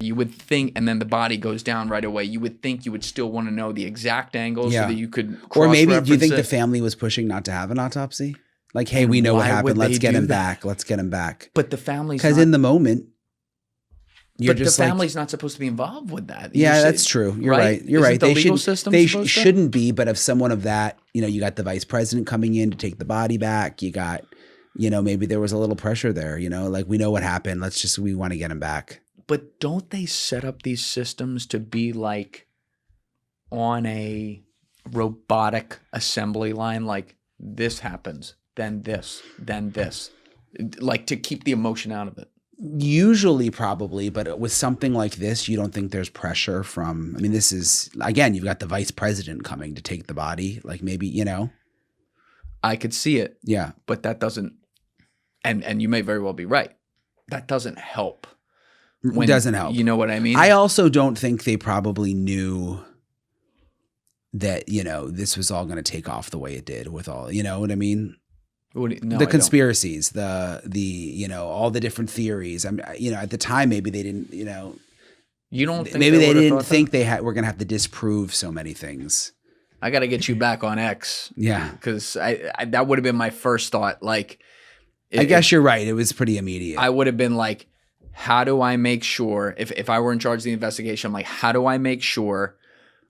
You would think, and then the body goes down right away. You would think you would still want to know the exact angle so that you could Or maybe, do you think it. the family was pushing not to have an autopsy? Like, hey, And we know what why would happened. Let's they get do him that? back. Let's get him back. But the family's Because not, in the moment, you're but the just like, family's not supposed to be involved with that. yeah, that's true. You're right. You're right. The They legal shouldn't. system They supposed to? shouldn't be. But if someone of that, you got the vice president coming in to take the body back. You got, maybe there was a little pressure there. Like we know what happened. We want to get him back. But don't they set up these systems to be like on a robotic assembly line? Like this happens, then this, then this, like to keep the emotion out of it. Usually, probably, but with something like this, you don't think there's pressure from. I mean, this is again, you've got the vice president coming to take the body. Like maybe I could see it. Yeah, but that doesn't. And you may very well be right. That doesn't help. It doesn't help. You know what I mean? I also don't think they probably knew that this was all going to take off the way it did with all. You know what I mean? No, the conspiracies, the all the different theories. I mean, at the time, maybe they didn't. You don't think maybe they didn't think that? we're going to have to disprove so many things. I got to get you back on X. Yeah, because I that would have been my first thought. Like, I guess you're right. It was pretty immediate. I would have been like, how do I make sure if I were in charge of the investigation, I'm like, how do I make sure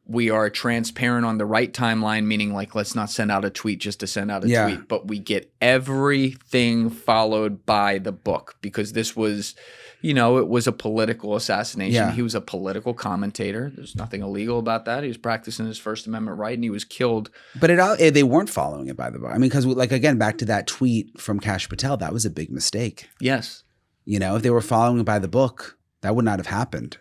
we are transparent on the right timeline, meaning like, let's not send out a tweet just to send out a tweet, but we get everything followed by the book, because this was, it was a political assassination. Yeah. He was a political commentator. There's nothing illegal about that. He was practicing his First Amendment right, and he was killed. But they weren't following it by the book. I mean, because again, back to that tweet from Kash Patel, that was a big mistake. Yes. If they were following it by the book, that would not have happened.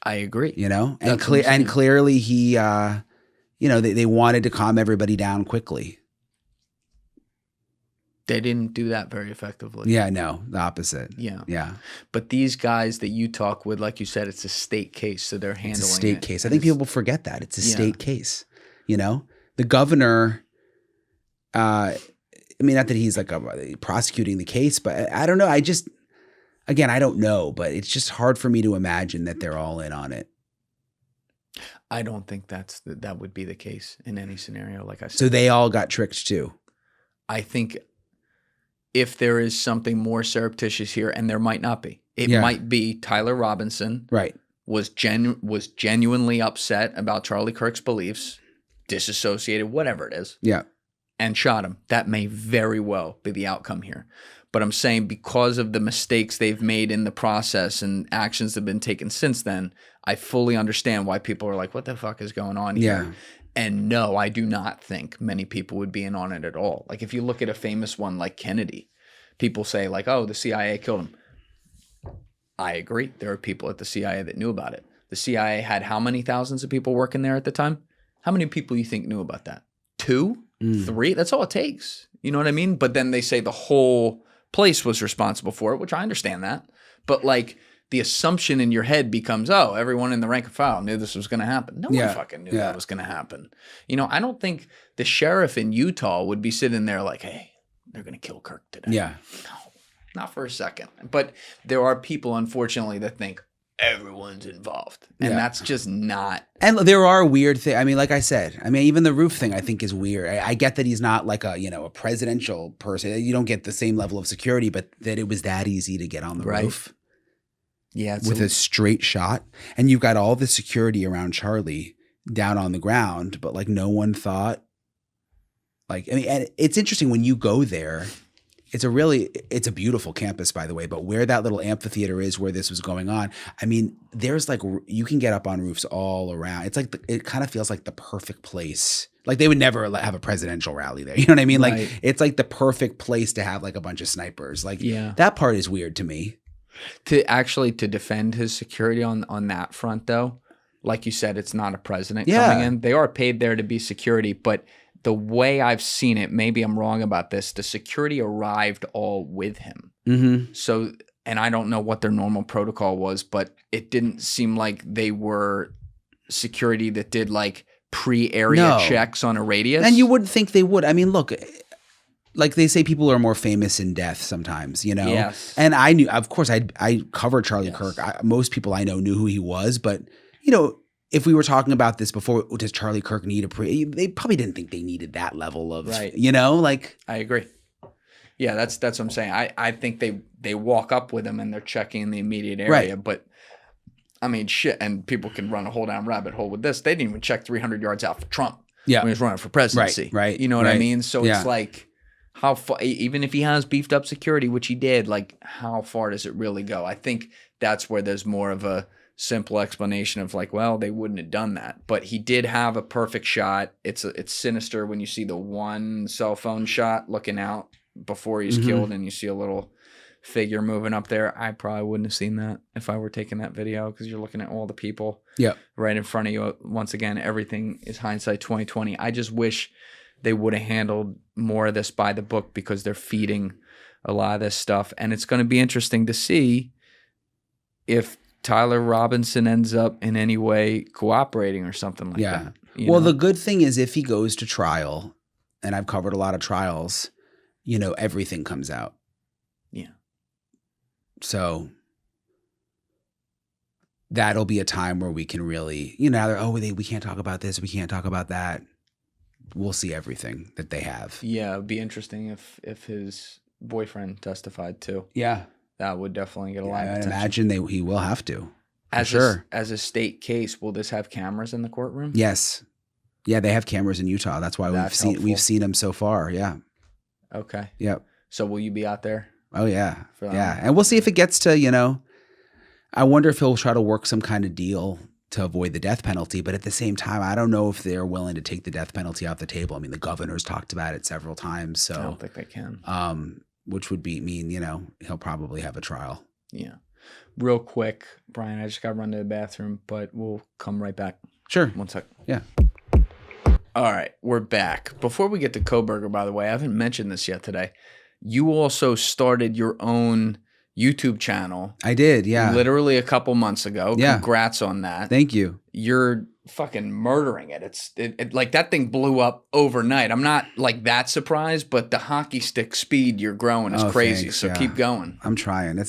I agree. And clearly he, they wanted to calm everybody down quickly. They didn't do that very effectively. Yeah, no, the opposite. Yeah. Yeah. But these guys that you talk with, like you said, it's a state case, so they're handling it. It's a state case. I think people forget that. It's a state case. The governor, I mean, not that he's like prosecuting the case, but I don't know. Again, I don't know, but it's just hard for me to imagine that they're all in on it. I don't think that would be the case in any scenario, like I said. So they all got tricked too. I think if there is something more surreptitious here, and there might not be, it might be Tyler Robinson was genuinely upset about Charlie Kirk's beliefs, disassociated, whatever it is, and shot him. That may very well be the outcome here. But I'm saying because of the mistakes they've made in the process and actions that have been taken since then, I fully understand why people are like, what the fuck is going on here? Yeah. And no, I do not think many people would be in on it at all. Like if you look at a famous one like Kennedy, people say like, oh, the CIA killed him. I agree. There are people at the CIA that knew about it. The CIA had how many thousands of people working there at the time? How many people you think knew about that? 2? 3? That's all it takes. You know what I mean? But then they say the whole place was responsible for it, which I understand that. But like the assumption in your head becomes, oh, everyone in the rank and file knew this was going to happen. No one fucking knew that was going to happen. I don't think the sheriff in Utah would be sitting there like, hey, they're going to kill Kirk today. Yeah. No, not for a second. But there are people, unfortunately, that think everyone's involved. And that's just not. And there are weird things. I mean, like I said, even the roof thing I think is weird. I get that he's not like a presidential person. You don't get the same level of security, but that it was that easy to get on the roof. Yeah. With a straight shot. And you've got all the security around Charlie down on the ground, but like no one thought. And it's interesting when you go there. It's a beautiful campus, by the way, but where that little amphitheater is where this was going on, there's like, you can get up on roofs all around. It's like, it kind of feels like the perfect place. Like they would never have a presidential rally there. You know what I mean? Right. Like it's like the perfect place to have like a bunch of snipers. Like that part is weird to me. To defend his security on that front though, like you said, it's not a president coming in. They are paid there to be security, but the way I've seen it, maybe I'm wrong about this, the security arrived all with him. Mm-hmm. So, and I don't know what their normal protocol was, but it didn't seem like they were security that did like pre-area checks on a radius. And you wouldn't think they would. Look, like they say people are more famous in death sometimes, you know? Yes. And I knew, of course, I covered Charlie Yes. Kirk. Most people I know knew who he was, but, you know, if we were talking about this before, does Charlie Kirk need they probably didn't think they needed that level of, Right. you know, like. I agree. Yeah, that's what I'm saying. I think they walk up with him and they're checking in the immediate area, Right. but I mean, shit, and people can run a whole damn rabbit hole with this. They didn't even check 300 yards out for Trump Yeah. when he was running for presidency. Right. You know what I Right. mean? So Yeah. it's like, how far, even if he has beefed up security, which he did, like, how far does it really go? I think that's where there's more of a simple explanation of like, well, they wouldn't have done that. But he did have a perfect shot. It's sinister when you see the one cell phone shot looking out before he's killed and you see a little figure moving up there. I probably wouldn't have seen that if I were taking that video because you're looking at all the people right in front of you. Once again, everything is hindsight 2020. I just wish they would have handled more of this by the book because they're feeding a lot of this stuff. And it's going to be interesting to see if Tyler Robinson ends up in any way cooperating or something like that. Well, the good thing is if he goes to trial, and I've covered a lot of trials, you know, everything comes out. Yeah. So that'll be a time where we can really, you know, we can't talk about this, we can't talk about that. We'll see everything that they have. Yeah, it'd be interesting if his boyfriend testified too. Yeah. That would definitely get a lot of I attention. imagine he will have to. As a state case, will this have cameras in the courtroom? Yes. Yeah, they have cameras in Utah. That's why we've seen them so far. Yeah. Okay. Yep. So will you be out there? Oh yeah. For that Yeah. one? And we'll see if it gets to, you know, I wonder if he'll try to work some kind of deal to avoid the death penalty. But at the same time, I don't know if they're willing to take the death penalty off the table. I mean, the governor's talked about it several times. So I don't think they can. Which would mean, you know, he'll probably have a trial. Yeah. Real quick, Brian, I just got to run to the bathroom, but we'll come right back. Sure. 1 sec. Yeah. All right, we're back. Before we get to Kohberger, by the way, I haven't mentioned this yet today. You also started your own YouTube channel. I did, yeah. Literally a couple months ago. Yeah. Congrats on that. Thank you. You're fucking murdering it. It like that thing blew up overnight. I'm not like that surprised, but the hockey stick speed you're growing is crazy. Thanks, so yeah. Keep going. I'm trying.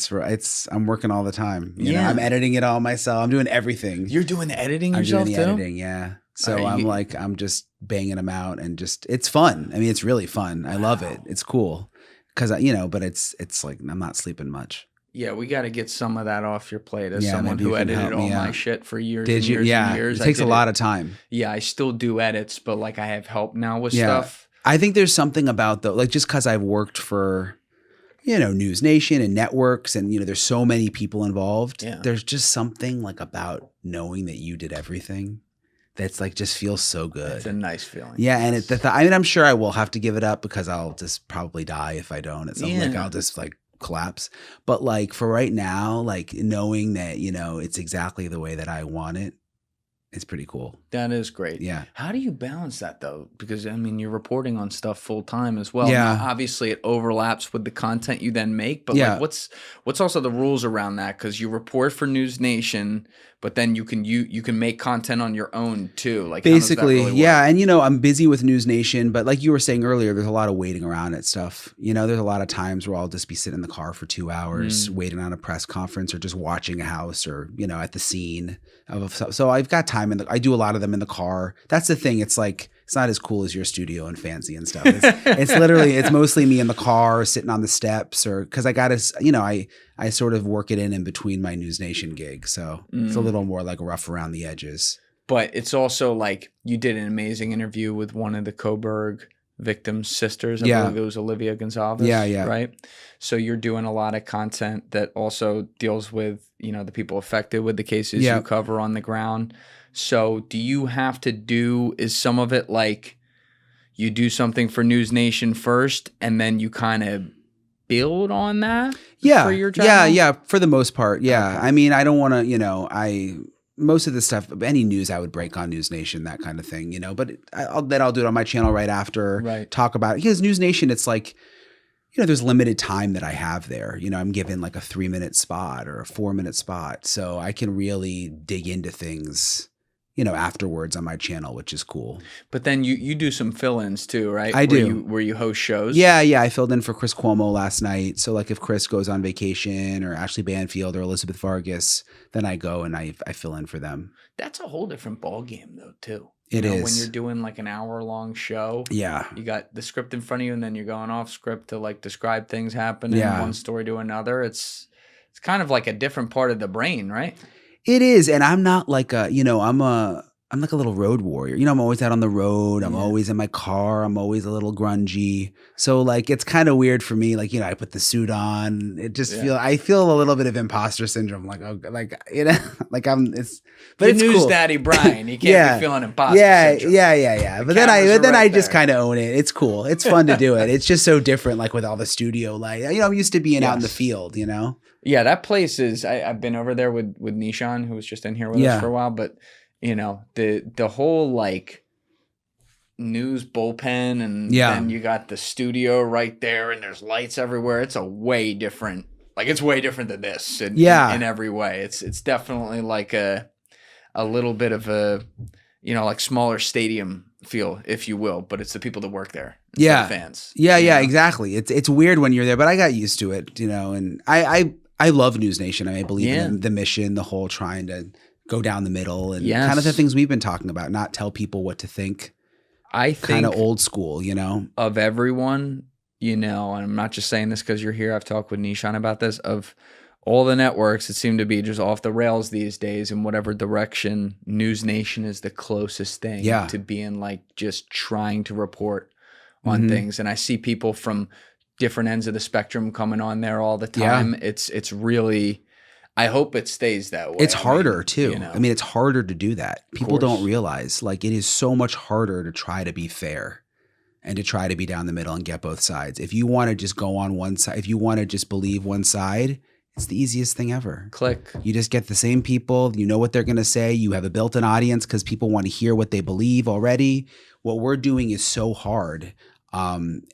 I'm working all the time. You know, Yeah. I'm editing it all myself. I'm doing everything. You're doing the editing I'm yourself doing the too? editing, yeah. So Right, I'm just banging them out and just, it's fun. I mean, it's really fun. I love it. It's cool. Cause but it's like, I'm not sleeping much. Yeah, we got to get some of that off your plate as Yeah, someone maybe who you can edited help me all my out. shit for years Did and you? years Yeah. and years. It takes a lot of time. Yeah, I still do edits, but like I have help now with Yeah. stuff. I think there's something about like just cause I've worked for, you know, News Nation and networks and, you know, there's so many people involved. Yeah. There's just something like about knowing that you did everything that's like, just feels so good. It's a nice feeling. Yeah, and I mean, I'm sure I will have to give it up because I'll just probably die if I don't. It's like I'll just like collapse. But like for right now, like knowing that, you know, it's exactly the way that I want it, it's pretty cool. That is great. Yeah. How do you balance that though? Because I mean, you're reporting on stuff full time as well. Yeah. Now, obviously, it overlaps with the content you then make. But Yeah. like, what's also the rules around that? Because you report for News Nation, but then you can make content on your own too. Like Basically, how does that really yeah. work? And you know, I'm busy with News Nation, but like you were saying earlier, there's a lot of waiting around at stuff. You know, there's a lot of times where I'll just be sitting in the car for 2 hours waiting on a press conference or just watching a house or, you know, at the scene of so I've got time I do a lot of them in the car. That's the thing. It's like it's not as cool as your studio and fancy and stuff. It's literally it's mostly me in the car sitting on the steps or because I gotta, you know, I sort of work it in between my News Nation gig. So it's a little more like rough around the edges. But it's also like you did an amazing interview with one of the Kohberg victims' sisters. I believe it was Olivia Gonzalez. Yeah. Right. So you're doing a lot of content that also deals with, you know, the people affected with the cases you cover on the ground. So do you have to is some of it like you do something for News Nation first and then you kind of build on that? For your channel? Yeah. For the most part. Yeah. Okay. I mean, I don't want to, you know, most of the stuff, any news I would break on News Nation, that kind of thing, you know, but I'll do it on my channel right after, talk about it. Because News Nation, it's like, you know, there's limited time that I have there. You know, I'm given like a 3-minute spot or a 4-minute spot. So I can really dig into things afterwards on my channel, which is cool. But then you do some fill-ins too, right? I do. Where you host shows? Yeah. I filled in for Chris Cuomo last night. So like if Chris goes on vacation or Ashley Banfield or Elizabeth Vargas, then I go and I fill in for them. That's a whole different ball game though too. It is. When you're doing like an hour-long show. Yeah. You got the script in front of you and then you're going off script to like describe things happening one story to another. It's kind of like a different part of the brain, right? It is. And I'm not like I'm like a little road warrior. I'm always out on the road. I'm always in my car. I'm always a little grungy. So like, it's kind of weird for me. Like, I put the suit on. It just I feel a little bit of imposter syndrome. Like, like it's news cool. Daddy Brian. You can't be feeling imposter syndrome. Yeah. But then I just kind of own it. It's cool. It's fun to do it. It's just so different. Like with all the studio light, I'm used to being out in the field, Yeah. That place is, I've been over there with Nishan, who was just in here with us for a while, but the whole like news bullpen and then you got the studio right there and there's lights everywhere. It's way different than this in every way. It's definitely like a little bit of a, like smaller stadium feel, if you will, but it's the people that work there. The fans. Yeah, exactly. It's weird when you're there, but I got used to it, and I love News Nation. I believe in the mission, the whole trying to go down the middle and kind of the things we've been talking about, not tell people what to think. I think kind of old school, of everyone, and I'm not just saying this because you're here. I've talked with Nishan about this. Of all the networks, it seemed to be just off the rails these days in whatever direction. News Nation is the closest thing to being like just trying to report on things. And I see people from different ends of the spectrum coming on there all the time. It's really... I hope it stays that way. It's harder too. It's harder to do that. People don't realize like it is so much harder to try to be fair and to try to be down the middle and get both sides. If you want to just go on one side, if you want to just believe one side, it's the easiest thing ever. Click. You just get the same people. You know what they're going to say. You have a built-in audience because people want to hear what they believe already. What we're doing is so hard. And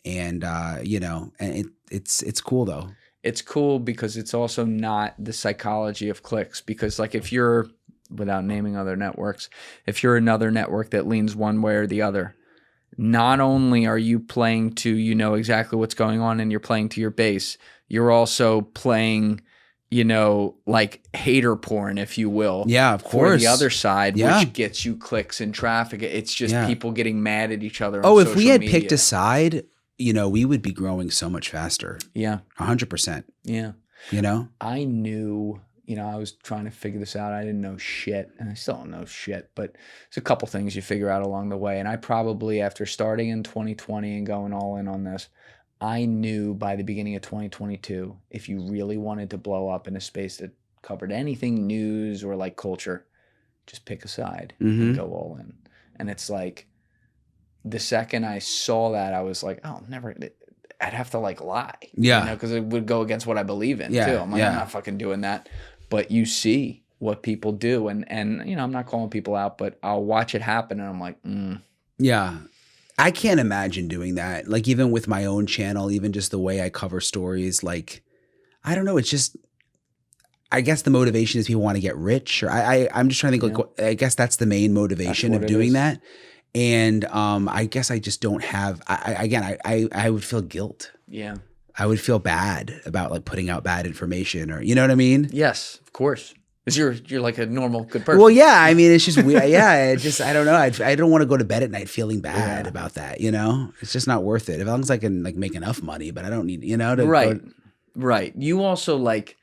it's cool though. It's cool because it's also not the psychology of clicks. Because like if you're, without naming other networks, if you're another network that leans one way or the other, not only are you playing to, exactly what's going on and you're playing to your base, you're also playing, like hater porn, if you will. Yeah, of course. For the other side, which gets you clicks and traffic. It's just people getting mad at each other. Oh, if we had picked a side, we would be growing so much faster. Yeah. 100%. Yeah. I knew, I was trying to figure this out. I didn't know shit, and I still don't know shit, but there's a couple things you figure out along the way. And I probably, after starting in 2020 and going all in on this, I knew by the beginning of 2022, if you really wanted to blow up in a space that covered anything news or like culture, just pick a side and go all in. And it's like, the second I saw that, I was like, oh, never. I'd have to like lie. Yeah. Because it would go against what I believe in too. I'm like, I'm not fucking doing that. But you see what people do. And I'm not calling people out, but I'll watch it happen and I'm like, Yeah. I can't imagine doing that. Like even with my own channel, even just the way I cover stories, like, I don't know. It's just, I guess the motivation is people want to get rich or I'm just trying to think like, I guess that's the main motivation of doing that. And I guess I just don't have. I would feel guilt. Yeah, I would feel bad about like putting out bad information, or you know what I mean? Yes, of course. Because you're like a normal good person. Well, yeah. It's just weird. I don't know. I don't want to go to bed at night feeling bad about that. It's just not worth it. As long as I can like make enough money, but I don't need to Right. You also like.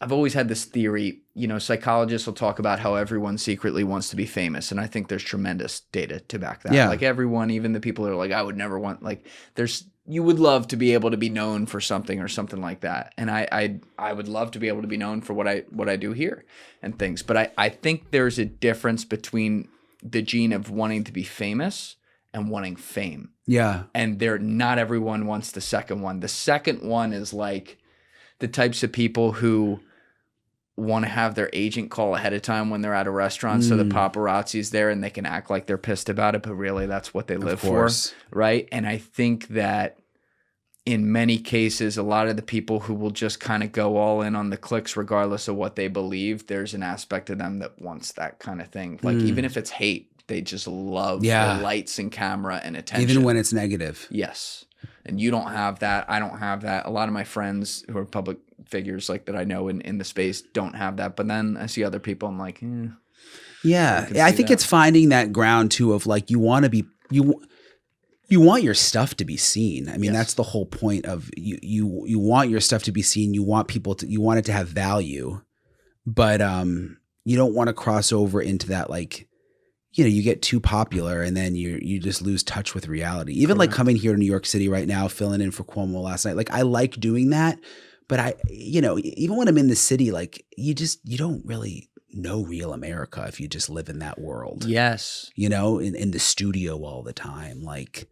I've always had this theory, psychologists will talk about how everyone secretly wants to be famous. And I think there's tremendous data to back that. Yeah. Like everyone, even the people that are like, I would never want, like you would love to be able to be known for something or something like that. And I would love to be able to be known for what I do here and things. But I think there's a difference between the gene of wanting to be famous and wanting fame. Yeah. And not everyone wants the second one. The second one is like the types of people who want to have their agent call ahead of time when they're at a restaurant so the paparazzi's there and they can act like they're pissed about it, but really that's what they live for, right? And I think that in many cases, a lot of the people who will just kind of go all in on the clicks regardless of what they believe, there's an aspect of them that wants that kind of thing. Like even if it's hate, they just love the lights and camera and attention. Even when it's negative. Yes. And you don't have that. I don't have that. A lot of my friends who are public figures like that I know in the space don't have that. But then I see other people, I'm like, yeah. I think it's finding that ground too of like, you want to be, you want your stuff to be seen. I mean, that's the whole point of you want your stuff to be seen. You want people to, you want it to have value, but you don't want to cross over into that, like, you know, you get too popular and then you just lose touch with reality. Even like coming here to New York City right now, filling in for Cuomo last night. Like I like doing that, but I, you know, even when I'm in the city, like you don't really know real America if you just live in that world. Yes. You know, in the studio all the time. Like,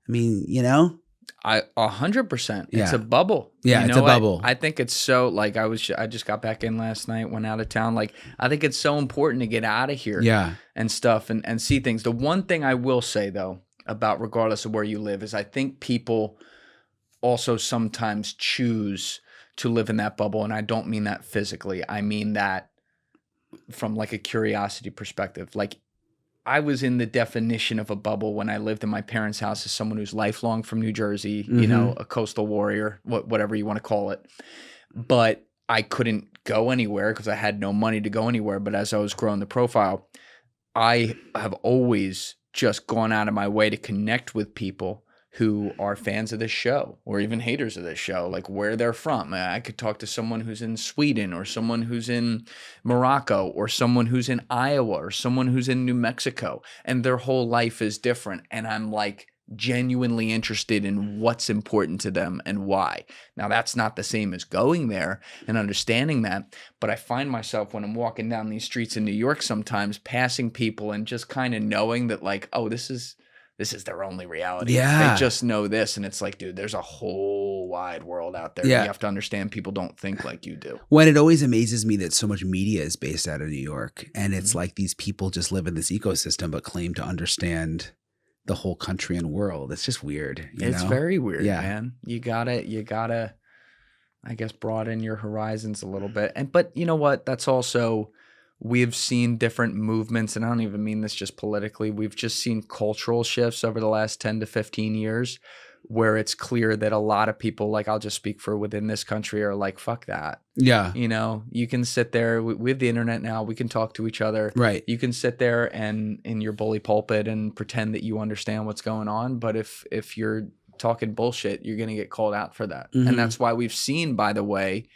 I mean, you know, 100%. It's a bubble. Yeah, it's a bubble. I think it's so like I just got back in last night, went out of town. Like I think it's so important to get out of here and stuff and see things. The one thing I will say though about regardless of where you live is I think people also sometimes choose to live in that bubble. And I don't mean that physically. I mean that from like a curiosity perspective. Like I was in the definition of a bubble when I lived in my parents' house as someone who's lifelong from New Jersey, you know, a coastal warrior, whatever you want to call it. But I couldn't go anywhere because I had no money to go anywhere. But as I was growing the profile, I have always just gone out of my way to connect with people who are fans of this show or even haters of this show, like where they're from. I could talk to someone who's in Sweden or someone who's in Morocco or someone who's in Iowa or someone who's in New Mexico, and their whole life is different. And I'm like genuinely interested in what's important to them and why. Now that's not the same as going there and understanding that, but I find myself when I'm walking down these streets in New York sometimes passing people and just kind of knowing that like, oh, this is their only reality. Yeah. They just know this. And it's like, dude, there's a whole wide world out there. Yeah. You have to understand people don't think like you do. When it always amazes me that so much media is based out of New York. And it's like these people just live in this ecosystem, but claim to understand the whole country and world. It's just weird. It's very weird, man. You gotta, I guess, broaden your horizons a little bit. But you know what? That's also, we've seen different movements, and I don't even mean this just politically. We've just seen cultural shifts over the last 10 to 15 years where it's clear that a lot of people, like I'll just speak for within this country, are like, fuck that. Yeah. You know, you can sit there with the internet now. We can talk to each other. Right. You can sit there and in your bully pulpit and pretend that you understand what's going on. But if you're talking bullshit, you're going to get called out for that. And that's why we've seen, by the way,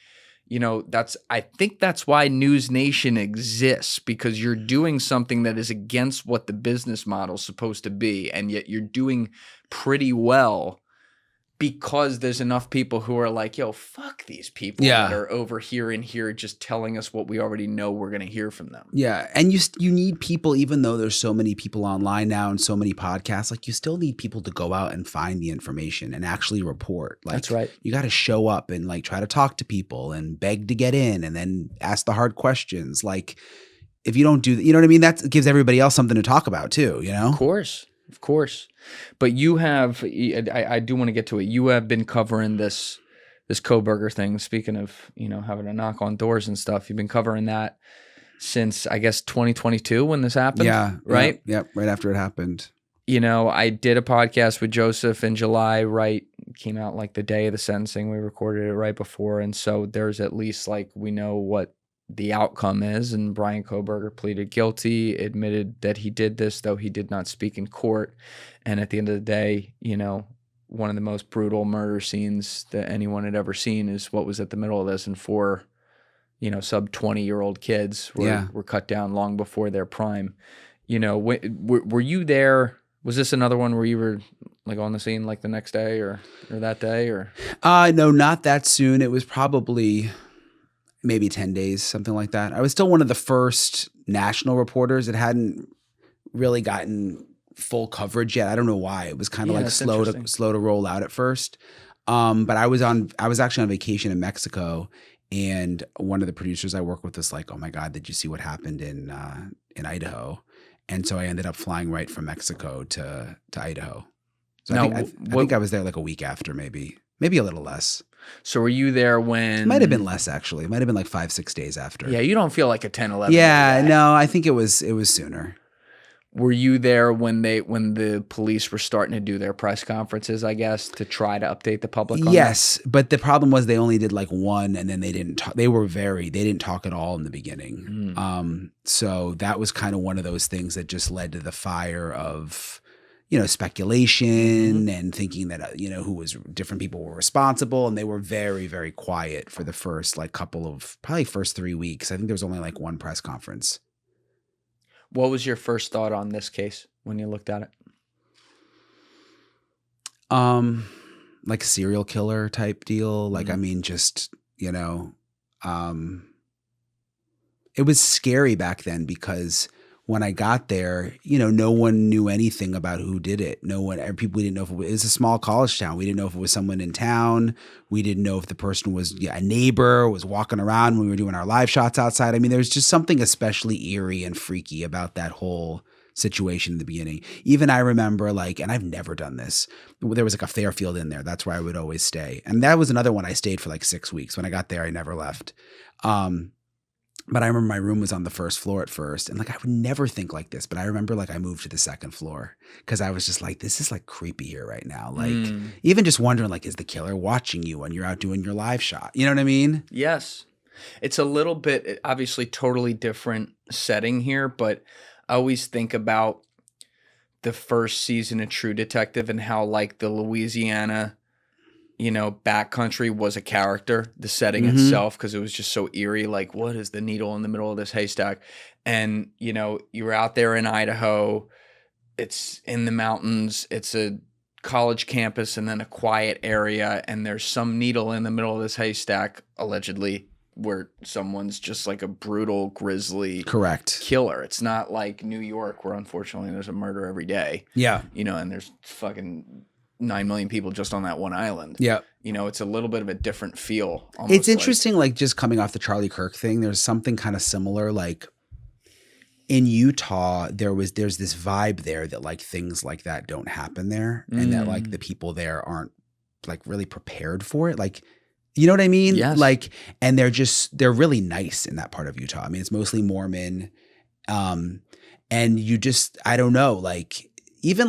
you know, I think that's why News Nation exists, because you're doing something that is against what the business model is supposed to be. And yet you're doing pretty well because there's enough people who are like, yo, fuck these people that are over here and here just telling us what we already know we're going to hear from them. Yeah. And you need people, even though there's so many people online now and so many podcasts, like you still need people to go out and find the information and actually report. Like, that's right. You got to show up and like try to talk to people and beg to get in and then ask the hard questions. Like if you don't do that, you know what I mean? That gives everybody else something to talk about too, you know? Of course. But you have, I do want to get to it. You have been covering this Kohberger thing. Speaking of, you know, having to knock on doors and stuff, you've been covering that since, I guess, 2022 when this happened. Yeah. Right? Yeah. Right after it happened. You know, I did a podcast with Joseph in July, right? It came out like the day of the sentencing. We recorded it right before. And so there's at least like, we know what the outcome is, and Bryan Kohberger pleaded guilty, admitted that he did this, though he did not speak in court. And at the end of the day, you know, one of the most brutal murder scenes that anyone had ever seen is what was at the middle of this, and 4, you know, sub 20-year-old kids were cut down long before their prime. You know, were you there? Was this another one where you were like on the scene like the next day or that day or? No, not that soon. It was probably maybe 10 days, something like that. I was still one of the first national reporters that hadn't really gotten full coverage yet. I don't know why. It was kind of like slow to roll out at first. But I was actually on vacation in Mexico, and one of the producers I work with was like, "Oh my God, did you see what happened in Idaho?" And so I ended up flying right from Mexico to Idaho. So Now, I think I was there like a week after, maybe a little less. So were you there when? It might have been less, actually. It might have been like 5-6 days after. Yeah, you don't feel like a 10, 11. Yeah, no, I think it was sooner. Were you there when the police were starting to do their press conferences, I guess, to try to update the public on Yes, but the problem was they only did like one, and then they didn't talk. They didn't talk at all in the beginning. So that was kind of one of those things that just led to the fire of, speculation and thinking that, different people were responsible, and they were very, very quiet for the first first 3 weeks. I think there was only like one press conference. What was your first thought on this case when you looked at it? Like serial killer type deal. Like, I mean, just, it was scary back then because when I got there, no one knew anything about who did it. We didn't know if it was a small college town. We didn't know if it was someone in town. We didn't know if the person was a neighbor, was walking around when we were doing our live shots outside. I mean, there's just something especially eerie and freaky about that whole situation in the beginning. Even I remember and I've never done this. There was like a Fairfield in there. That's where I would always stay. And that was another one I stayed for like 6 weeks. When I got there, I never left. But I remember my room was on the first floor at first. And I would never think like this, but I remember I moved to the second floor because I was just like, this is creepy here right now. Even just wondering, is the killer watching you when you're out doing your live shot? You know what I mean? Yes. It's a little bit, obviously totally different setting here, but I always think about the first season of True Detective and how the Louisiana backcountry was a character, the setting itself, because it was just so eerie. What is the needle in the middle of this haystack? And, you're out there in Idaho, it's in the mountains, it's a college campus and then a quiet area, and there's some needle in the middle of this haystack, allegedly, where someone's just a brutal, grisly killer. It's not like New York, where unfortunately there's a murder every day. Yeah. And there's fucking 9 million people just on that one island. Yeah. It's a little bit of a different feel. It's interesting, just coming off the Charlie Kirk thing, there's something kind of similar. In Utah, there's this vibe there that things like that don't happen there, and that the people there aren't really prepared for it. You know what I mean? Yes. And they're really nice in that part of Utah. I mean, it's mostly Mormon. And I don't know, even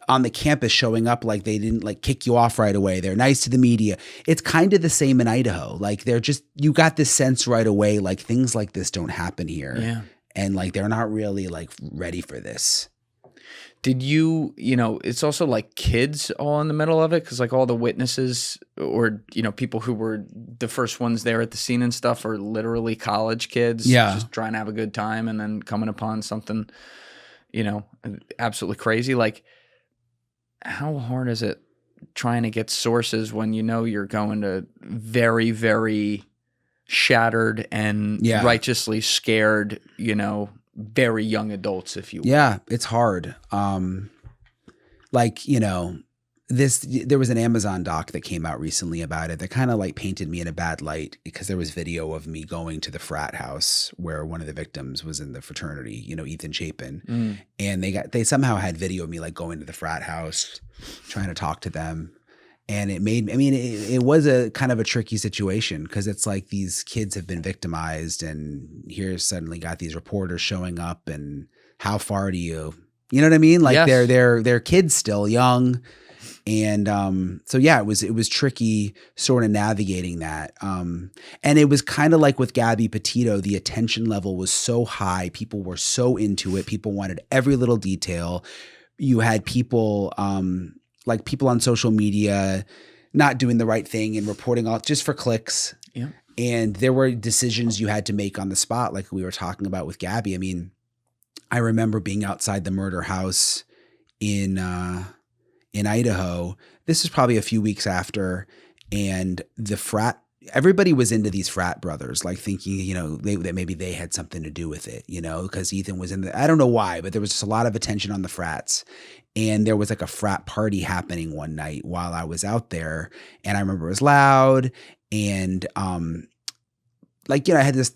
on the campus showing up, they didn't kick you off right away. They're nice to the media. It's kind of the same in Idaho. You got this sense right away, things like this don't happen here. Yeah. And they're not really ready for this. Did you, it's also kids all in the middle of it? Because all the witnesses or, people who were the first ones there at the scene and stuff are literally college kids. Yeah. Just trying to have a good time and then coming upon something, absolutely crazy. How hard is it trying to get sources when you're going to very, very shattered and righteously scared, very young adults, if you will. Yeah, it's hard. There was an Amazon doc that came out recently about it that kind of painted me in a bad light because there was video of me going to the frat house where one of the victims was in the fraternity, Ethan Chapin. And they somehow had video of me going to the frat house, trying to talk to them. And it was a kind of a tricky situation because it's these kids have been victimized, and here suddenly got these reporters showing up, and how far do you know what I mean? Yes. They're kids still, young. And so yeah, it was tricky sort of navigating that. And it was kind of with Gabby Petito, the attention level was so high. People were so into it. People wanted every little detail. You had people people on social media not doing the right thing and reporting all just for clicks. Yeah. And there were decisions you had to make on the spot, like we were talking about with Gabby. I mean, I remember being outside the murder house in Idaho. This was probably a few weeks after, and everybody was into these frat brothers, thinking, that maybe they had something to do with it, because Ethan was I don't know why, but there was just a lot of attention on the frats. And there was a frat party happening one night while I was out there. And I remember it was loud. And, I had this,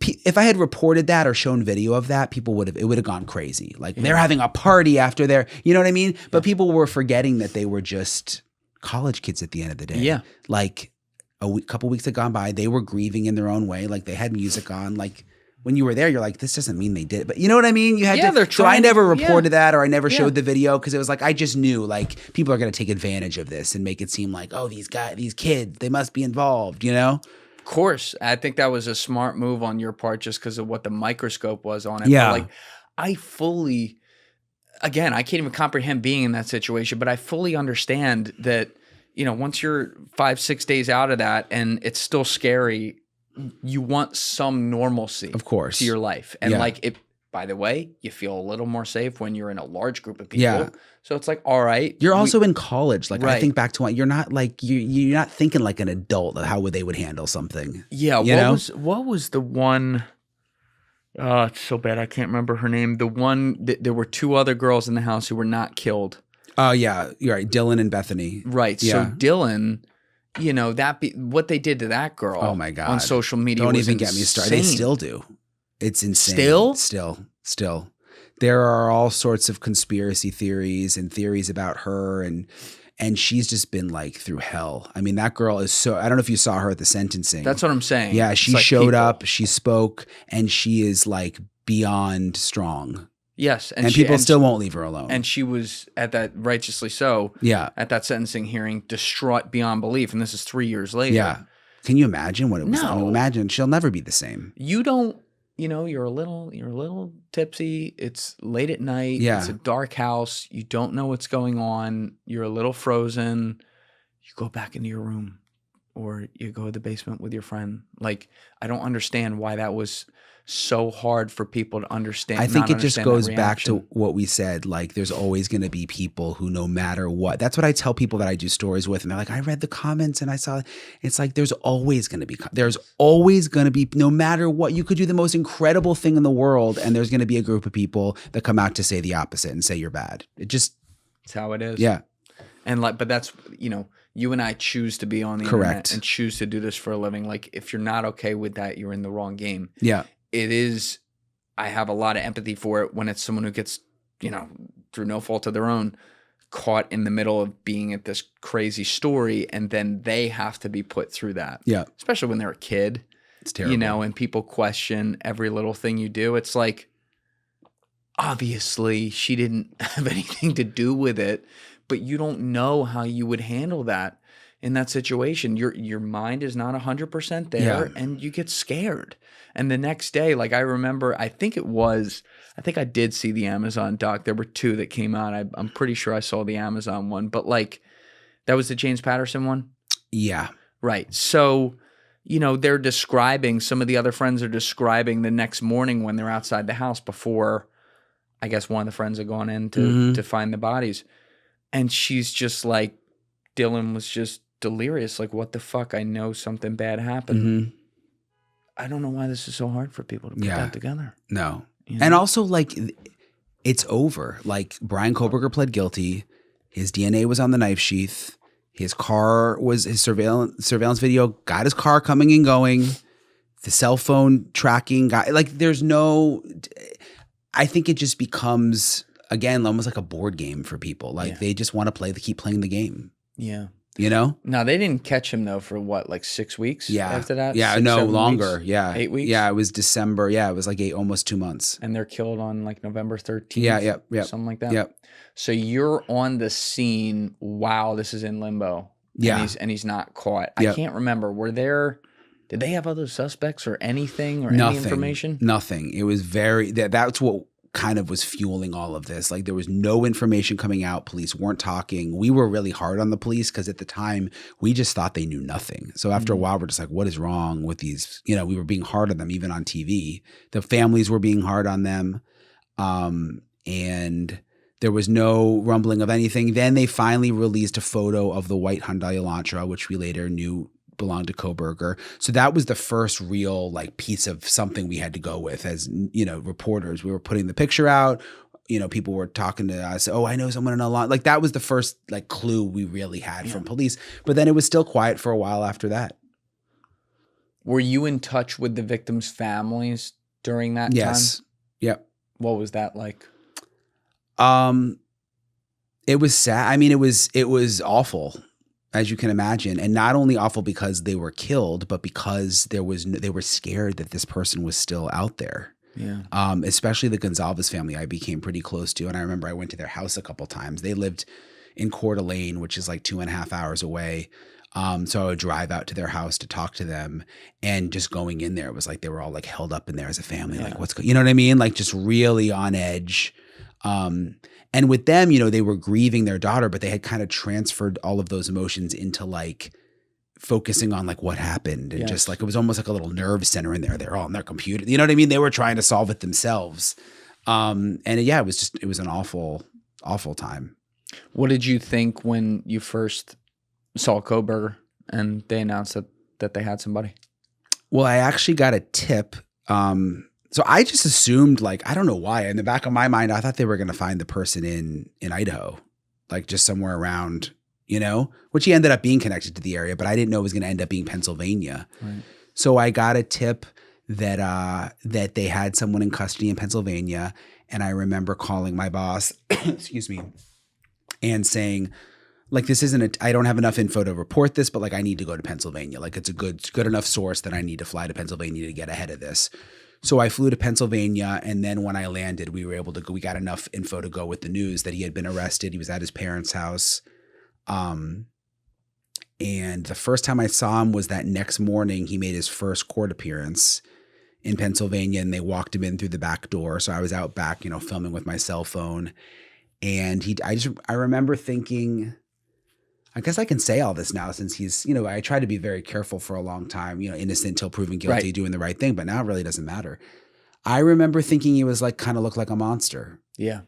if I had reported that or shown video of that, it would have gone crazy. Like they're having a party after you know what I mean? But people were forgetting that they were just college kids at the end of the day. Yeah. Like couple weeks had gone by, they were grieving in their own way. Like they had music on. Like when you were there, you're like, this doesn't mean they did it. But you know what I mean? You had to. So I never reported that, or I never showed the video because it was like I just knew like people are going to take advantage of this and make it seem like, oh, these kids, they must be involved. You know? Of course, I think that was a smart move on your part, just because of what the microscope was on it. Yeah. But like I fully, again, I can't even comprehend being in that situation, but I fully understand that. You know, once you're 5-6 days out of that and it's still scary, you want some normalcy, of course, to your life. And like it, by the way, you feel a little more safe when you're in a large group of people. Yeah. So it's like, all right. You're also in college. Like I think back to when you're not like you're not thinking like an adult of how they would handle something. Yeah. What was the one? It's so bad. I can't remember her name. The one there were 2 other girls in the house who were not killed. Oh yeah, you're right. Dylan and Bethany. Right. Yeah. So Dylan, you know, what they did to that girl. Oh my God. On social media. Don't even get me started. They still do. It's insane. Still. There are all sorts of conspiracy theories and theories about her, and she's just been like through hell. I mean, that girl is so. I don't know if you saw her at the sentencing. That's what I'm saying. Yeah, she showed up. She spoke, and she is like beyond strong. Yes. And people still won't leave her alone. And she was at that, righteously so, at that sentencing hearing, distraught beyond belief. And this is 3 years later. Yeah. Can you imagine what it was? No. Imagine she'll never be the same. You don't, you know, you're a little tipsy. It's late at night. Yeah. It's a dark house. You don't know what's going on. You're a little frozen. You go back into your room or you go to the basement with your friend. Like, I don't understand why that was so hard for people to understand. I think it just goes back to what we said. Like, there's always going to be people who, no matter what, that's what I tell people that I do stories with. And they're like, I read the comments and I saw, it's like, there's always going to be, no matter what, you could do the most incredible thing in the world. And there's going to be a group of people that come out to say the opposite and say you're bad. It's how it is. Yeah. And like, but that's, you know, you and I choose to be on the internet and choose to do this for a living. Like, if you're not okay with that, you're in the wrong game. Yeah. It is, I have a lot of empathy for it when it's someone who gets, you know, through no fault of their own, caught in the middle of being at this crazy story, and then they have to be put through that. Yeah. Especially when they're a kid. It's terrible. You know, and people question every little thing you do. It's like, obviously she didn't have anything to do with it, but you don't know how you would handle that in that situation. Your mind is not 100% there, and you get scared. And the next day, like I remember, I think I did see the Amazon doc. There were 2 that came out. I'm pretty sure I saw the Amazon one, but like that was the James Patterson one. Yeah. Right. So, you know, they're describing, some of the other friends are describing the next morning when they're outside the house before, I guess one of the friends had gone in to find the bodies. And she's just like, Dylan was just delirious. Like, what the fuck? I know something bad happened. Mm-hmm. I don't know why this is so hard for people to put that together. No. You know? And also, like, it's over. Like, Bryan Kohberger pled guilty. His DNA was on the knife sheath. His car was, his surveillance video got his car coming and going. The cell phone tracking got, like, there's no, I think it just becomes, again, almost like a board game for people. Like, they just want to keep playing the game. Yeah. You know? No, they didn't catch him though for what, like 6 weeks after that? Yeah, 6, no, longer. Weeks? Yeah. 8 weeks? Yeah, it was December. Yeah, it was like almost 2 months. And they're killed on like November 13th. Yeah. Something like that. Yep. So you're on the scene while this is in limbo. Yeah. And he's not caught. I can't remember. Did they have other suspects or anything or any information? Nothing. It was that's what kind of was fueling all of this. Like, there was no information coming out. Police weren't talking. We were really hard on the police because at the time we just thought they knew nothing. So after a while, we're just like, what is wrong with these? You know, we were being hard on them, even on TV. The families were being hard on them. And there was no rumbling of anything. Then they finally released a photo of the white Hyundai Elantra, which we later knew belonged to Kohberger. So that was the first real like piece of something we had to go with as, you know, reporters. We were putting the picture out, you know, people were talking to us. Oh, I know someone in a lot. Like, that was the first like clue we really had from police. But then it was still quiet for a while after that. Were you in touch with the victims' families during that Yes. time? Yep. What was that like? It was sad. I mean, it was awful, as you can imagine, and not only awful because they were killed, but because they were scared that this person was still out there. Yeah. Especially the Gonzalez family I became pretty close to. And I remember I went to their house a couple times. They lived in Coeur d'Alene, which is like 2.5 hours away. So I would drive out to their house to talk to them, and just going in there, it was like they were all like held up in there as a family. Yeah. Like, you know what I mean? Like just really on edge. And with them, you know, they were grieving their daughter, but they had kind of transferred all of those emotions into like focusing on like what happened, and just like it was almost like a little nerve center in there. They're all on their computer. You know what I mean? They were trying to solve it themselves. And yeah, it was an awful, awful time. What did you think when you first saw Kohberger and they announced that they had somebody? Well, I actually got a tip. So I just assumed, like, I don't know why, in the back of my mind, I thought they were going to find the person in Idaho, like just somewhere around, you know, which he ended up being connected to the area, but I didn't know it was going to end up being Pennsylvania. Right. So I got a tip that they had someone in custody in Pennsylvania. And I remember calling my boss, excuse me, and saying, like, this isn't I don't have enough info to report this, but like I need to go to Pennsylvania. Like it's a good enough source that I need to fly to Pennsylvania to get ahead of this. So I flew to Pennsylvania, and then when I landed, we got enough info to go with the news that he had been arrested. He was at his parents' house. And the first time I saw him was that next morning. He made his first court appearance in Pennsylvania, and they walked him in through the back door. So I was out back, you know, filming with my cell phone. And I remember thinking, I guess I can say all this now since he's, you know, I tried to be very careful for a long time, you know, innocent until proven guilty, Right. doing the right thing, but now it really doesn't matter. I remember thinking he was like, kind of looked like a monster. Yeah.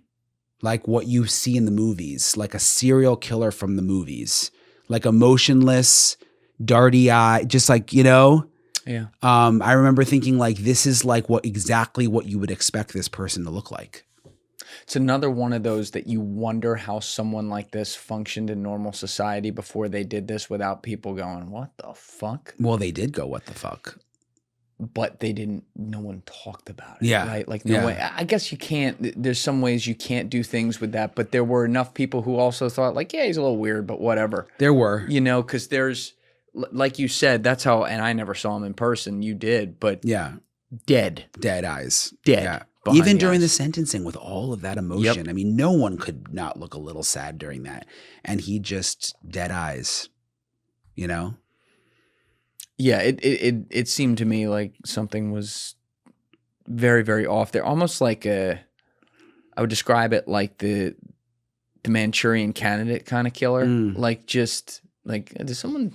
Like what you see in the movies, like a serial killer from the movies, like emotionless, darty eye, just like, you know. Yeah. I remember thinking like, this is like exactly what you would expect this person to look like. It's another one of those that you wonder how someone like this functioned in normal society before they did this without people going, what the fuck? Well, they did go, what the fuck? But they didn't, no one talked about it. Yeah. Right? Like, no way. I guess you can't, there's some ways you can't do things with that, but there were enough people who also thought, like, yeah, he's a little weird, but whatever. There were. You know, because there's, like you said, that's how, and I never saw him in person. You did, but yeah, dead eyes. Dead. Yeah. behind Even the during the eyes. sentencing with all of that emotion. Yep. I mean, no one could not look a little sad during that. And he just dead eyes, you know? Yeah, it seemed to me like something was very, very off there. Almost like I would describe it like the Manchurian Candidate kind of killer. Mm. Like just like, does someone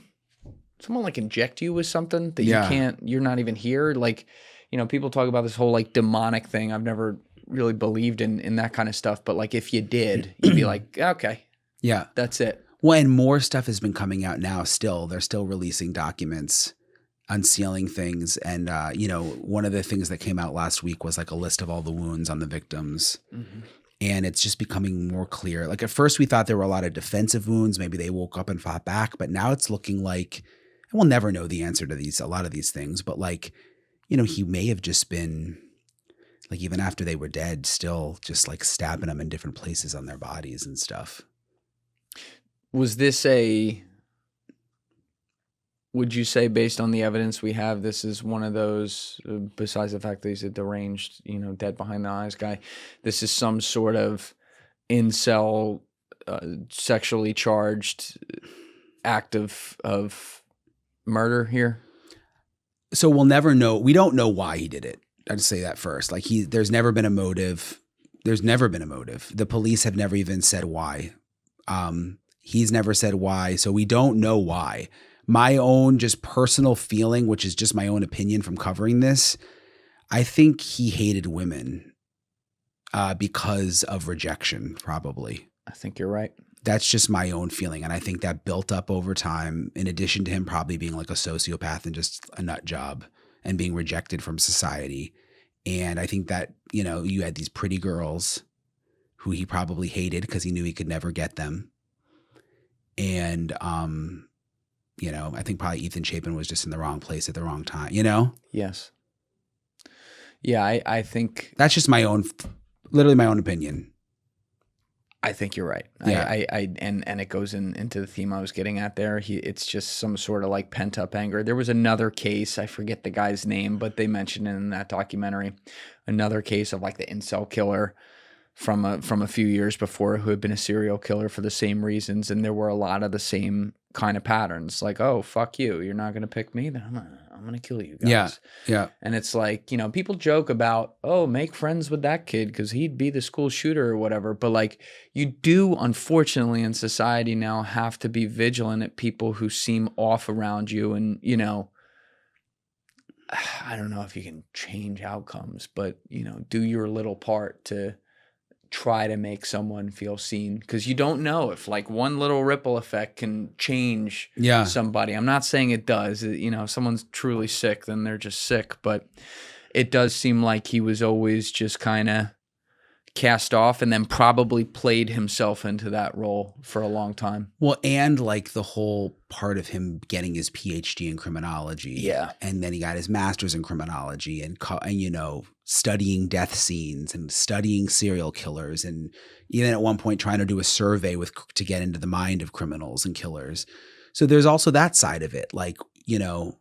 like inject you with something that Yeah. you're not even here? Like, you know, people talk about this whole like demonic thing. I've never really believed in that kind of stuff. But like if you did, you'd be like, okay, Yeah. that's it. Well, and more stuff has been coming out now still. They're still releasing documents, unsealing things. And, you know, one of the things that came out last week was like a list of all the wounds on the victims. Mm-hmm. And it's just becoming more clear. Like at first we thought there were a lot of defensive wounds. Maybe they woke up and fought back. But now it's looking like, and we'll never know the answer to a lot of these things. But like, you know, he may have just been like, even after they were dead, still just like stabbing them in different places on their bodies and stuff. Was this would you say based on the evidence we have, this is one of those, besides the fact that he's a deranged, you know, dead behind the eyes guy, this is some sort of incel, sexually charged act of murder here? So we'll never know. We don't know why he did it. I'd just say that first. Like there's never been a motive. There's never been a motive. The police have never even said why. He's never said why. So we don't know why. My own just personal feeling, which is just my own opinion from covering this, I think he hated women because of rejection, probably. I think you're right. That's just my own feeling. And I think that built up over time, in addition to him probably being like a sociopath and just a nut job and being rejected from society. And I think that, you know, you had these pretty girls who he probably hated because he knew he could never get them. And You know, I think probably Ethan Chapin was just in the wrong place at the wrong time, you know? Yes. Yeah, I think That's just literally my own opinion. I think you're right. Yeah. And it goes into the theme I was getting at there. It's just some sort of like pent up anger. There was another case, I forget the guy's name, but they mentioned in that documentary, another case of like the incel killer from a few years before who had been a serial killer for the same reasons, and there were a lot of the same kind of patterns. Like, oh, fuck you, you're not gonna pick me, then I'm gonna kill you guys. Yeah. Yeah. And it's like, you know, people joke about, oh, make friends with that kid because he'd be the school shooter or whatever. But like, you do, unfortunately, in society now have to be vigilant at people who seem off around you. And, you know, I don't know if you can change outcomes, but, you know, do your little part to try to make someone feel seen, because you don't know if like one little ripple effect can change somebody. I'm not saying it does. You know, if someone's truly sick, then they're just sick. But it does seem like he was always just kind of cast off and then probably played himself into that role for a long time. Well, and like the whole part of him getting his PhD in criminology. Yeah. And then he got his master's in criminology and you know, studying death scenes and studying serial killers. And even at one point trying to do a survey to get into the mind of criminals and killers. So there's also that side of it. Like, you know,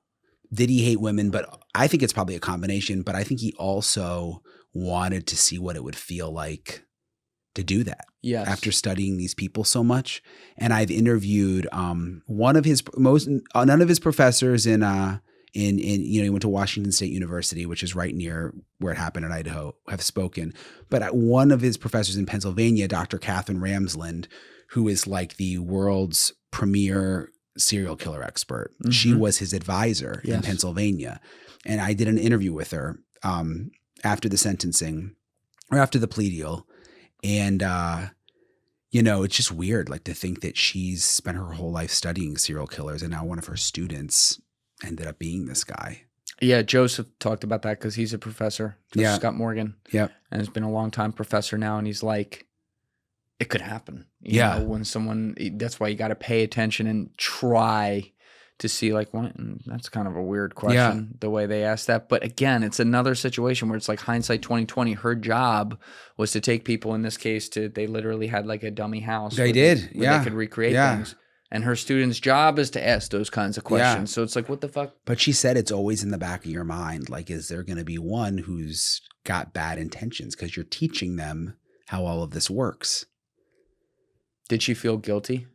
did he hate women? But I think it's probably a combination, but I think he also wanted to see what it would feel like to do that. Yes. After studying these people so much. And I've interviewed none of his professors in you know, he went to Washington State University, which is right near where it happened in Idaho, have spoken. But one of his professors in Pennsylvania, Dr. Catherine Ramsland, who is like the world's premier serial killer expert. Mm-hmm. She was his advisor in Pennsylvania. And I did an interview with her after the sentencing or after the plea deal. And, you know, it's just weird, like to think that she's spent her whole life studying serial killers and now one of her students ended up being this guy. Yeah, Joseph talked about that because he's a professor. Scott Morgan. Yeah. And has been a long time professor now. And he's like, it could happen. You know, when someone, that's why you got to pay attention and try to see like, what, that's kind of a weird question, the way they asked that. But again, it's another situation where it's like hindsight 2020. Her job was to take people, in this case, they literally had like a dummy house. They did. Where they could recreate things. And her student's job is to ask those kinds of questions. So it's like, what the fuck? But she said it's always in the back of your mind. Like, is there going to be one who's got bad intentions? Because you're teaching them how all of this works. Did she feel guilty?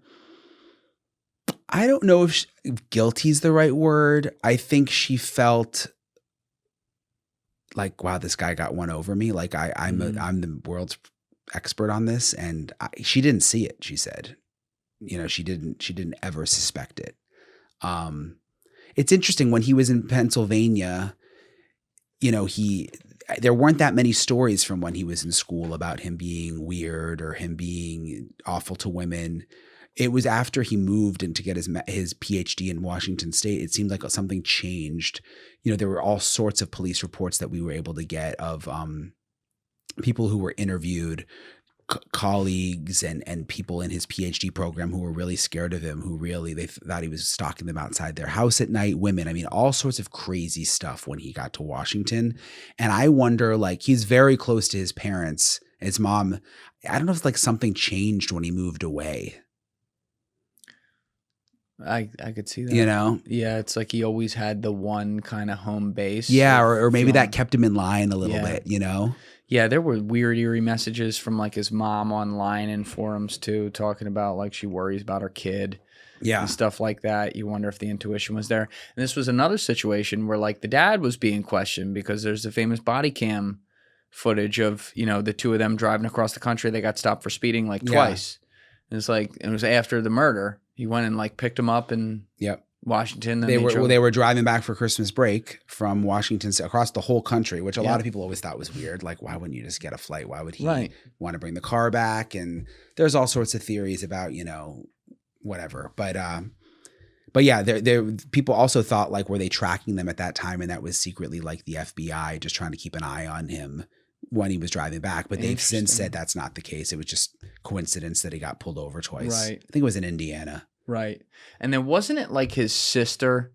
I don't know if guilty is the right word. I think she felt like, wow, this guy got one over me. Like I'm the world's expert on this. And she didn't see it. She said, you know, she didn't ever suspect it. It's interesting when he was in Pennsylvania, you know, there weren't that many stories from when he was in school about him being weird or him being awful to women. It was after he moved and to get his PhD in Washington State, it seemed like something changed. You know, there were all sorts of police reports that we were able to get of people who were interviewed, colleagues and people in his PhD program who were really scared of him, who really, they thought he was stalking them outside their house at night, women. I mean, all sorts of crazy stuff when he got to Washington. And I wonder, like, he's very close to his parents, his mom. I don't know if like something changed when he moved away. I could see that. You know? Yeah, it's like he always had the one kind of home base. Yeah, or maybe that kept him in line a little bit, you know? Yeah, there were weird, eerie messages from like his mom online in forums too, talking about like she worries about her kid. Yeah. And stuff like that. You wonder if the intuition was there. And this was another situation where like the dad was being questioned because there's the famous body cam footage of, you know, the two of them driving across the country. They got stopped for speeding like twice. And it's like, it was after the murder. He went and like picked him up in Washington. And they were driving back for Christmas break from Washington across the whole country, which a lot of people always thought was weird. Like, why wouldn't you just get a flight? Why would he want to bring the car back? And there's all sorts of theories about, you know, whatever. But yeah, people also thought like, were they tracking them at that time? And that was secretly like the FBI just trying to keep an eye on him when he was driving back. But they've since said that's not the case. It was just coincidence that he got pulled over twice. Right. I think it was in Indiana. Right. And then wasn't it like his sister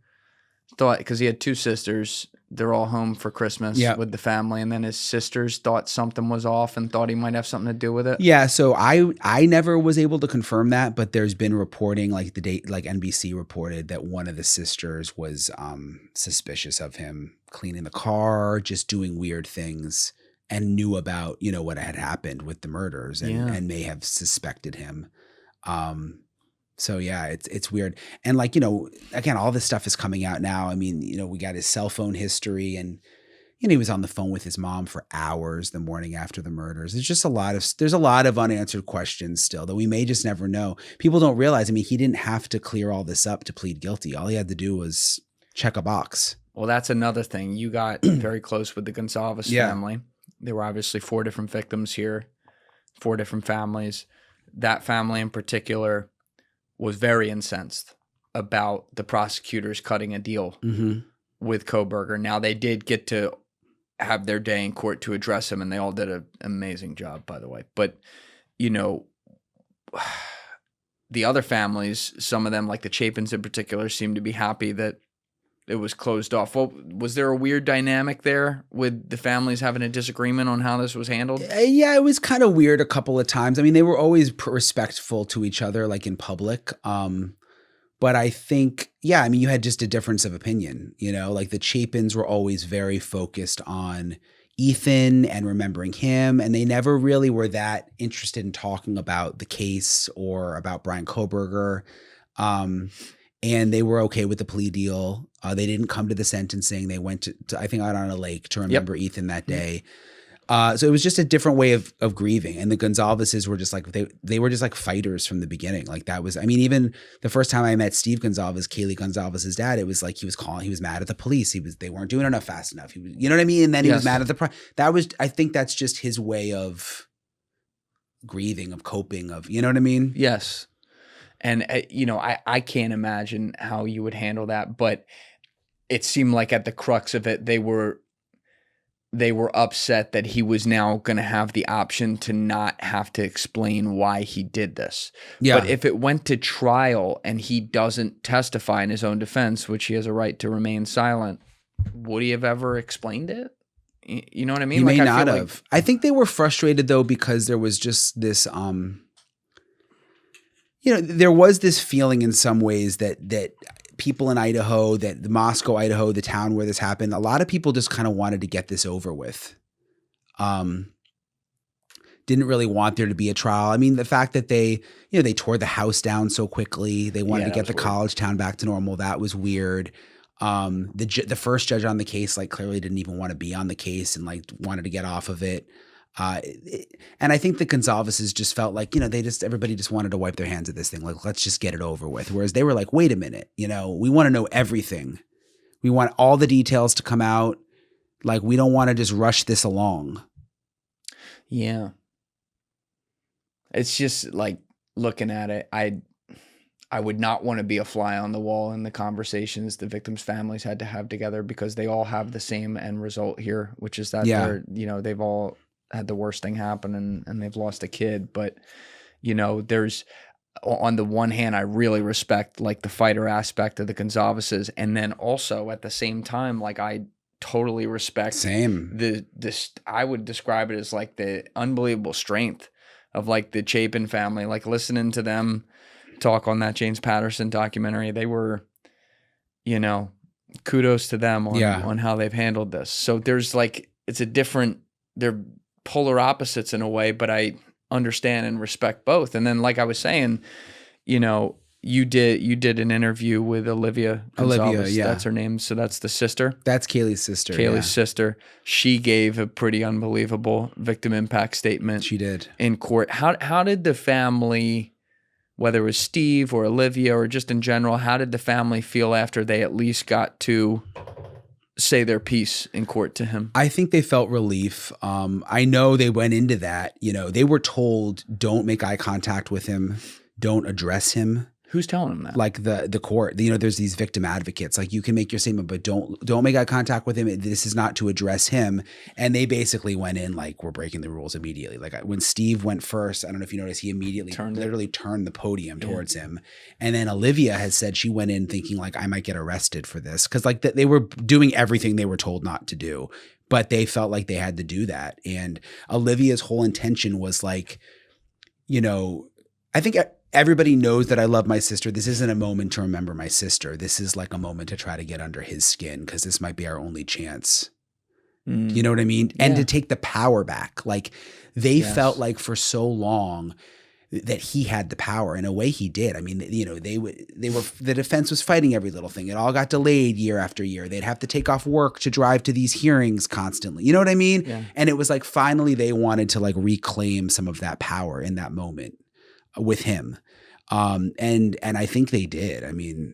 thought, because he had two sisters, they're all home for Christmas with the family, and then his sisters thought something was off and thought he might have something to do with it? Yeah, so I never was able to confirm that, but there's been reporting, like NBC reported that one of the sisters was suspicious of him cleaning the car, just doing weird things, and knew about, what had happened with the murders and may have suspected him. So yeah, it's weird. And again, all this stuff is coming out now. I mean, we got his cell phone history, and he was on the phone with his mom for hours the morning after the murders. There's a lot of unanswered questions still that we may just never know. People don't realize, I mean, he didn't have to clear all this up to plead guilty. All he had to do was check a box. Well, that's another thing. You got very close with the Gonzalez family. There were obviously 4 different victims here, 4 different families. That family in particular was very incensed about the prosecutors cutting a deal with Kohberger. Now, they did get to have their day in court to address him, and they all did an amazing job, by the way. But, the other families, some of them, like the Chapins in particular, seemed to be happy that it was closed off. Well, was there a weird dynamic there with the families having a disagreement on how this was handled? Yeah, it was kind of weird a couple of times. I mean, they were always respectful to each other, like in public. But I think, I mean, you had just a difference of opinion, like the Chapins were always very focused on Ethan and remembering him. And they never really were that interested in talking about the case or about Bryan Kohberger. And they were okay with the plea deal. They didn't come to the sentencing. They went to I think, out on a lake to remember Ethan that day. So it was just a different way of grieving. And the Gonzalez's were just like, they were just like fighters from the beginning. Like that was, I mean, even the first time I met Steve Gonzalez, Kaylee Gonzalez's dad, it was like he was mad at the police. They weren't doing enough fast enough. He was, you know what I mean? And then he was mad at I think that's just his way of grieving, of coping, of, you know what I mean? Yes. And, I can't imagine how you would handle that, but it seemed like at the crux of it, they were upset that he was now going to have the option to not have to explain why he did this. Yeah. But if it went to trial and he doesn't testify in his own defense, which he has a right to remain silent, would he have ever explained it? You know what I mean? He may not have. I think they were frustrated though, because there was just this, there was this feeling in some ways that people in Idaho, that the Moscow, Idaho, the town where this happened, a lot of people just kind of wanted to get this over with. Didn't really want there to be a trial. I mean, the fact that they tore the house down so quickly, they wanted to get the college town back to normal. That was weird. The first judge on the case, clearly didn't even want to be on the case and wanted to get off of it. And I think the Gonzalez's just felt like, everybody just wanted to wipe their hands at this thing. Like, let's just get it over with. Whereas they were like, wait a minute, we want to know everything. We want all the details to come out. Like, we don't want to just rush this along. Yeah. It's just like looking at it. I would not want to be a fly on the wall in the conversations the victims' families had to have together, because they all have the same end result here, which is that they've all had the worst thing happen and they've lost a kid. But, there's, on the one hand, I really respect the fighter aspect of the Gonzalez's. And then also at the same time, I totally respect this. I would describe it as the unbelievable strength of the Chapin family, listening to them talk on that James Patterson documentary. They were, kudos to them on how they've handled this. So there's it's a different, they're polar opposites in a way, but I understand and respect both. And then, like I was saying, you did an interview with Olivia Gonzalez. That's her name. So that's the sister. That's Kaylee's sister. Kaylee's sister. She gave a pretty unbelievable victim impact statement. She did. In court. How did the family, whether it was Steve or Olivia or just in general, how did the family feel after they at least got to say their piece in court to him? I think they felt relief. I know they went into that, they were told, don't make eye contact with him, don't address him. Who's telling him that? Like the court, there's these victim advocates. Like, you can make your statement, but don't make eye contact with him. This is not to address him. And they basically went in like, we're breaking the rules immediately. Like, when Steve went first, I don't know if you noticed, he immediately literally turned the podium towards him. And then Olivia has said she went in thinking like, I might get arrested for this, because like they were doing everything they were told not to do, but they felt like they had to do that. And Olivia's whole intention was like, I think everybody knows that I love my sister. This isn't a moment to remember my sister. This is like a moment to try to get under his skin, because this might be our only chance. You know what I mean? And to take the power back. Like, they felt like for so long that he had the power. In a way, he did. I mean, the defense was fighting every little thing. It all got delayed year after year. They'd have to take off work to drive to these hearings constantly. You know what I mean? Yeah. And it was like, finally they wanted to like reclaim some of that power in that moment with him. And I think they did. I mean,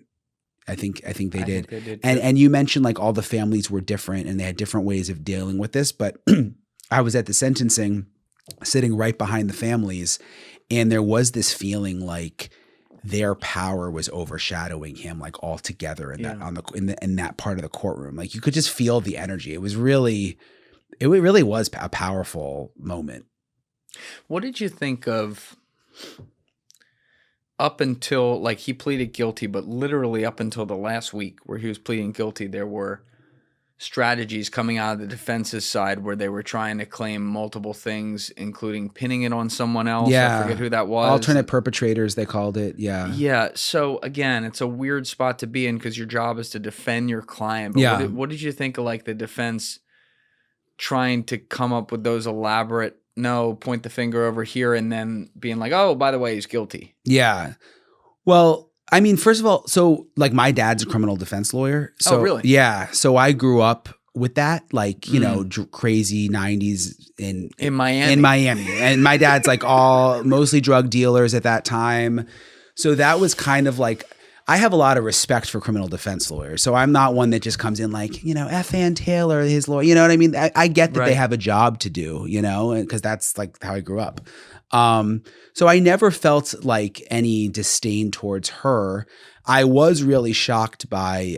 I think they did. And you mentioned like all the families were different and they had different ways of dealing with this, but I was at the sentencing sitting right behind the families, and there was this feeling like their power was overshadowing him like altogether in that part of the courtroom. Like, you could just feel the energy. It really was a powerful moment. What did you think of up until, like, he pleaded guilty, but literally up until the last week where he was pleading guilty, there were strategies coming out of the defense's side where they were trying to claim multiple things, including pinning it on someone else. I forget who that was. Alternate perpetrators, they called it. Yeah. So again, it's a weird spot to be in because your job is to defend your client. But what did you think of like the defense trying to come up with those elaborate, point the finger over here, and then being like, oh, by the way, he's guilty? Yeah. Well, I mean, first of all, so like my dad's a criminal defense lawyer. So, oh, really? Yeah. So I grew up with that, like, crazy 90s in Miami. And my dad's like mostly drug dealers at that time. So that was kind of like, I have a lot of respect for criminal defense lawyers. So I'm not one that just comes in like, F. Ann Taylor, his lawyer, you know what I mean? I get that they have a job to do, because that's like how I grew up. So I never felt like any disdain towards her. I was really shocked by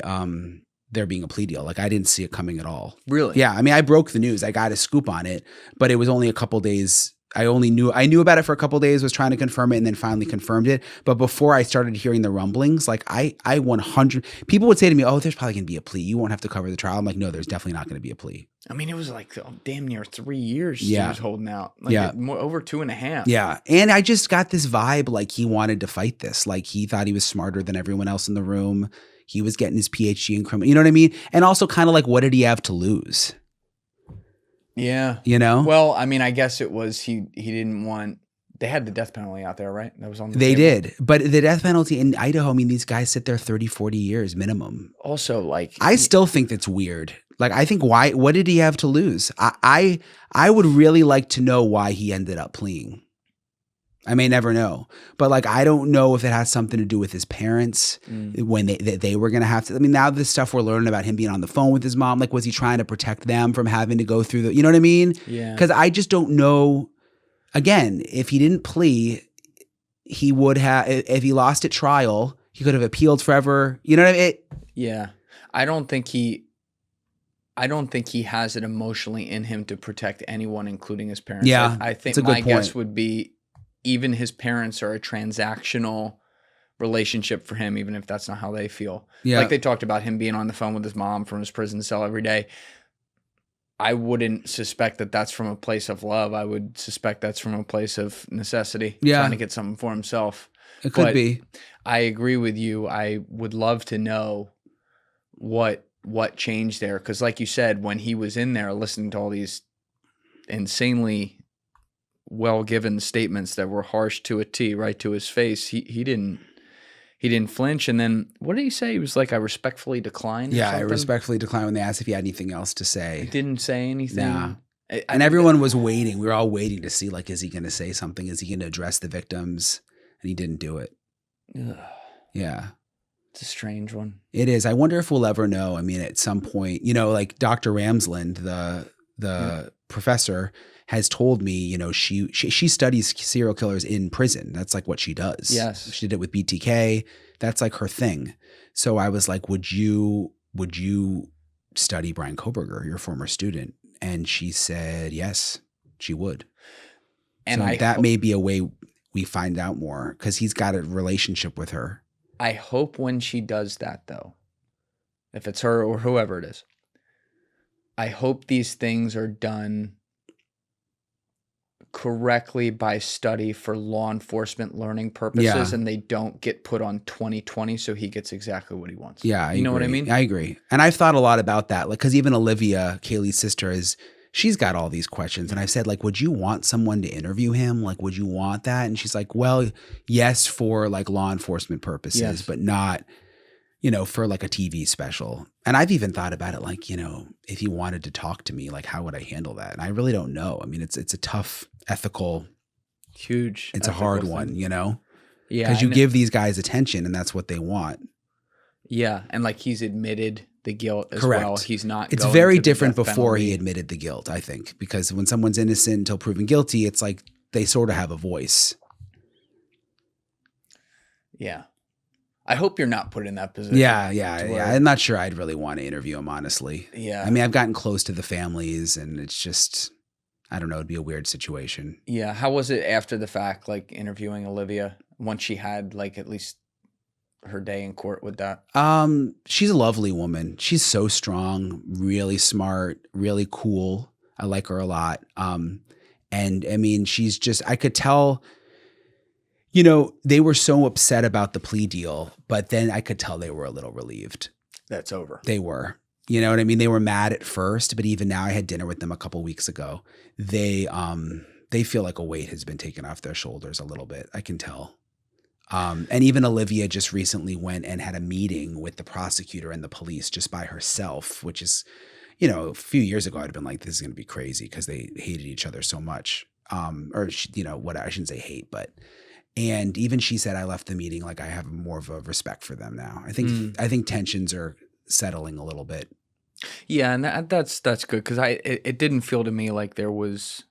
there being a plea deal. Like, I didn't see it coming at all. Really? Yeah. I mean, I broke the news. I got a scoop on it, but it was only a couple days. I knew about it for a couple of days, was trying to confirm it, and then finally confirmed it. But before I started hearing the rumblings, like I 100 people would say to me, oh, there's probably going to be a plea. You won't have to cover the trial. I'm like, no, there's definitely not going to be a plea. I mean, it was like damn near 3 years he was holding out. Like over 2.5. Yeah. And I just got this vibe like he wanted to fight this. Like, he thought he was smarter than everyone else in the room. He was getting his PhD in criminal, you know what I mean? And also kind of like, what did he have to lose? Yeah. Well, I mean, I guess it was he didn't want. They had the death penalty out there, right? That was on the They table. did. But the death penalty in Idaho, I mean, these guys sit there 30, 40 years minimum. Also, like, I still think that's weird. Like, I think what did he have to lose? I would really like to know why he ended up pleading. I may never know, but like, I don't know if it has something to do with his parents when they were going to have to. I mean, now this stuff we're learning about him being on the phone with his mom, like, was he trying to protect them from having to go through you know what I mean? Yeah. Because I just don't know. Again, if he didn't plea, he would have. If he lost at trial, he could have appealed forever. You know what I mean? Yeah, I don't think he has it emotionally in him to protect anyone, including his parents. Yeah, I think my guess would be even his parents are a transactional relationship for him, even if that's not how they feel. Yeah. Like, they talked about him being on the phone with his mom from his prison cell every day. I wouldn't suspect that that's from a place of love. I would suspect that's from a place of necessity, trying to get something for himself. It could be. I agree with you. I would love to know what changed there. Because like you said, when he was in there listening to all these insanely well-given statements that were harsh to a T, right to his face, he didn't flinch. And then what did he say? He was like, I respectfully declined. Yeah, I respectfully declined when they asked if he had anything else to say. He didn't say anything. Nah. And everyone was waiting. We were all waiting to see, like, is he going to say something? Is he going to address the victims? And he didn't do it. Ugh. Yeah. It's a strange one. It is. I wonder if we'll ever know. I mean, at some point, like Dr. Ramsland, the the professor, has told me, you know, she studies serial killers in prison. That's like what she does. Yes. She did it with BTK. That's like her thing. So I was like, would you study Bryan Kohberger, your former student? And she said, yes, she would. And so that may be a way we find out more, because he's got a relationship with her. I hope when she does that, though, if it's her or whoever it is, I hope these things are done correctly by study for law enforcement learning purposes, and they don't get put on 20/20 so he gets exactly what he wants. Yeah, you know what I mean? I agree. And I've thought a lot about that, like, because even Olivia, Kaylee's sister, she's got all these questions. And I've said, like, would you want someone to interview him? Like, would you want that? And she's like, well, yes, for like law enforcement purposes, but not, you know, for like a TV special. And I've even thought about it, like, you know, if he wanted to talk to me, like, how would I handle that? And I really don't know. I mean, it's a tough ethical, huge. It's a hard one, you know? Yeah. Because you give these guys attention and that's what they want. Yeah. And like, he's admitted the guilt as Correct. well. He's not. It's very different before he admitted the guilt, I think, because when someone's innocent until proven guilty, it's like they sort of have a voice. Yeah. I hope you're not put in that position. Yeah. I'm not sure I'd really want to interview him, honestly. Yeah. I mean, I've gotten close to the families and it's just, I don't know, it'd be a weird situation. Yeah. How was it after the fact, like interviewing Olivia, once she had like at least her day in court with that? She's a lovely woman. She's so strong, really smart, really cool. I like her a lot. And I mean, she's just, I could tell, you know, they were so upset about the plea deal, but then I could tell they were a little relieved. That's over. They were, you know what I mean? They were mad at first, but even now, I had dinner with them a couple weeks ago. They feel like a weight has been taken off their shoulders a little bit. I can tell. And even Olivia just recently went and had a meeting with the prosecutor and the police just by herself, which is, you know, a few years ago, I'd have been like, this is going to be crazy because they hated each other so much. You know, what, I shouldn't say hate, but, and even she said, I left the meeting like I have more of a respect for them now. I think tensions are settling a little bit. Yeah, and that's good, because it didn't feel to me like there was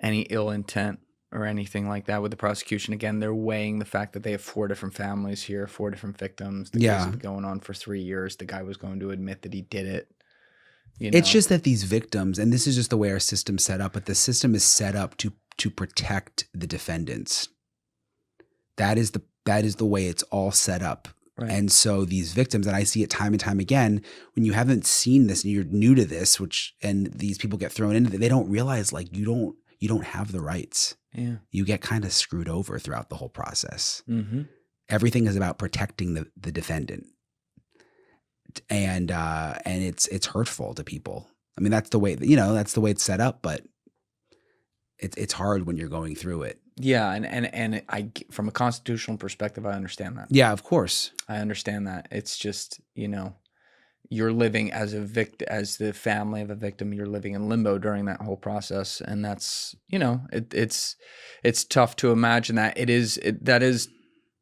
any ill intent or anything like that with the prosecution. Again, they're weighing the fact that they have 4 different families here, 4 different victims. The case has been going on for 3 years. The guy was going to admit that he did it. You know? It's just that these victims, and this is just the way our system's set up, but the system is set up to protect the defendants. That is the way it's all set up. Right. And so these victims, and I see it time and time again, when you haven't seen this and you're new to this, and these people get thrown into it, they don't realize like you don't have the rights. Yeah. You get kind of screwed over throughout the whole process. Mm-hmm. Everything is about protecting the defendant. And it's hurtful to people. I mean, that's the way, you know, that's the way it's set up, but it's hard when you're going through it. Yeah, and I, from a constitutional perspective, I understand that. Yeah, of course. I understand that. It's just, you know, you're living as as the family of a victim, you're living in limbo during that whole process, and that's, you know, it's tough to imagine that. That is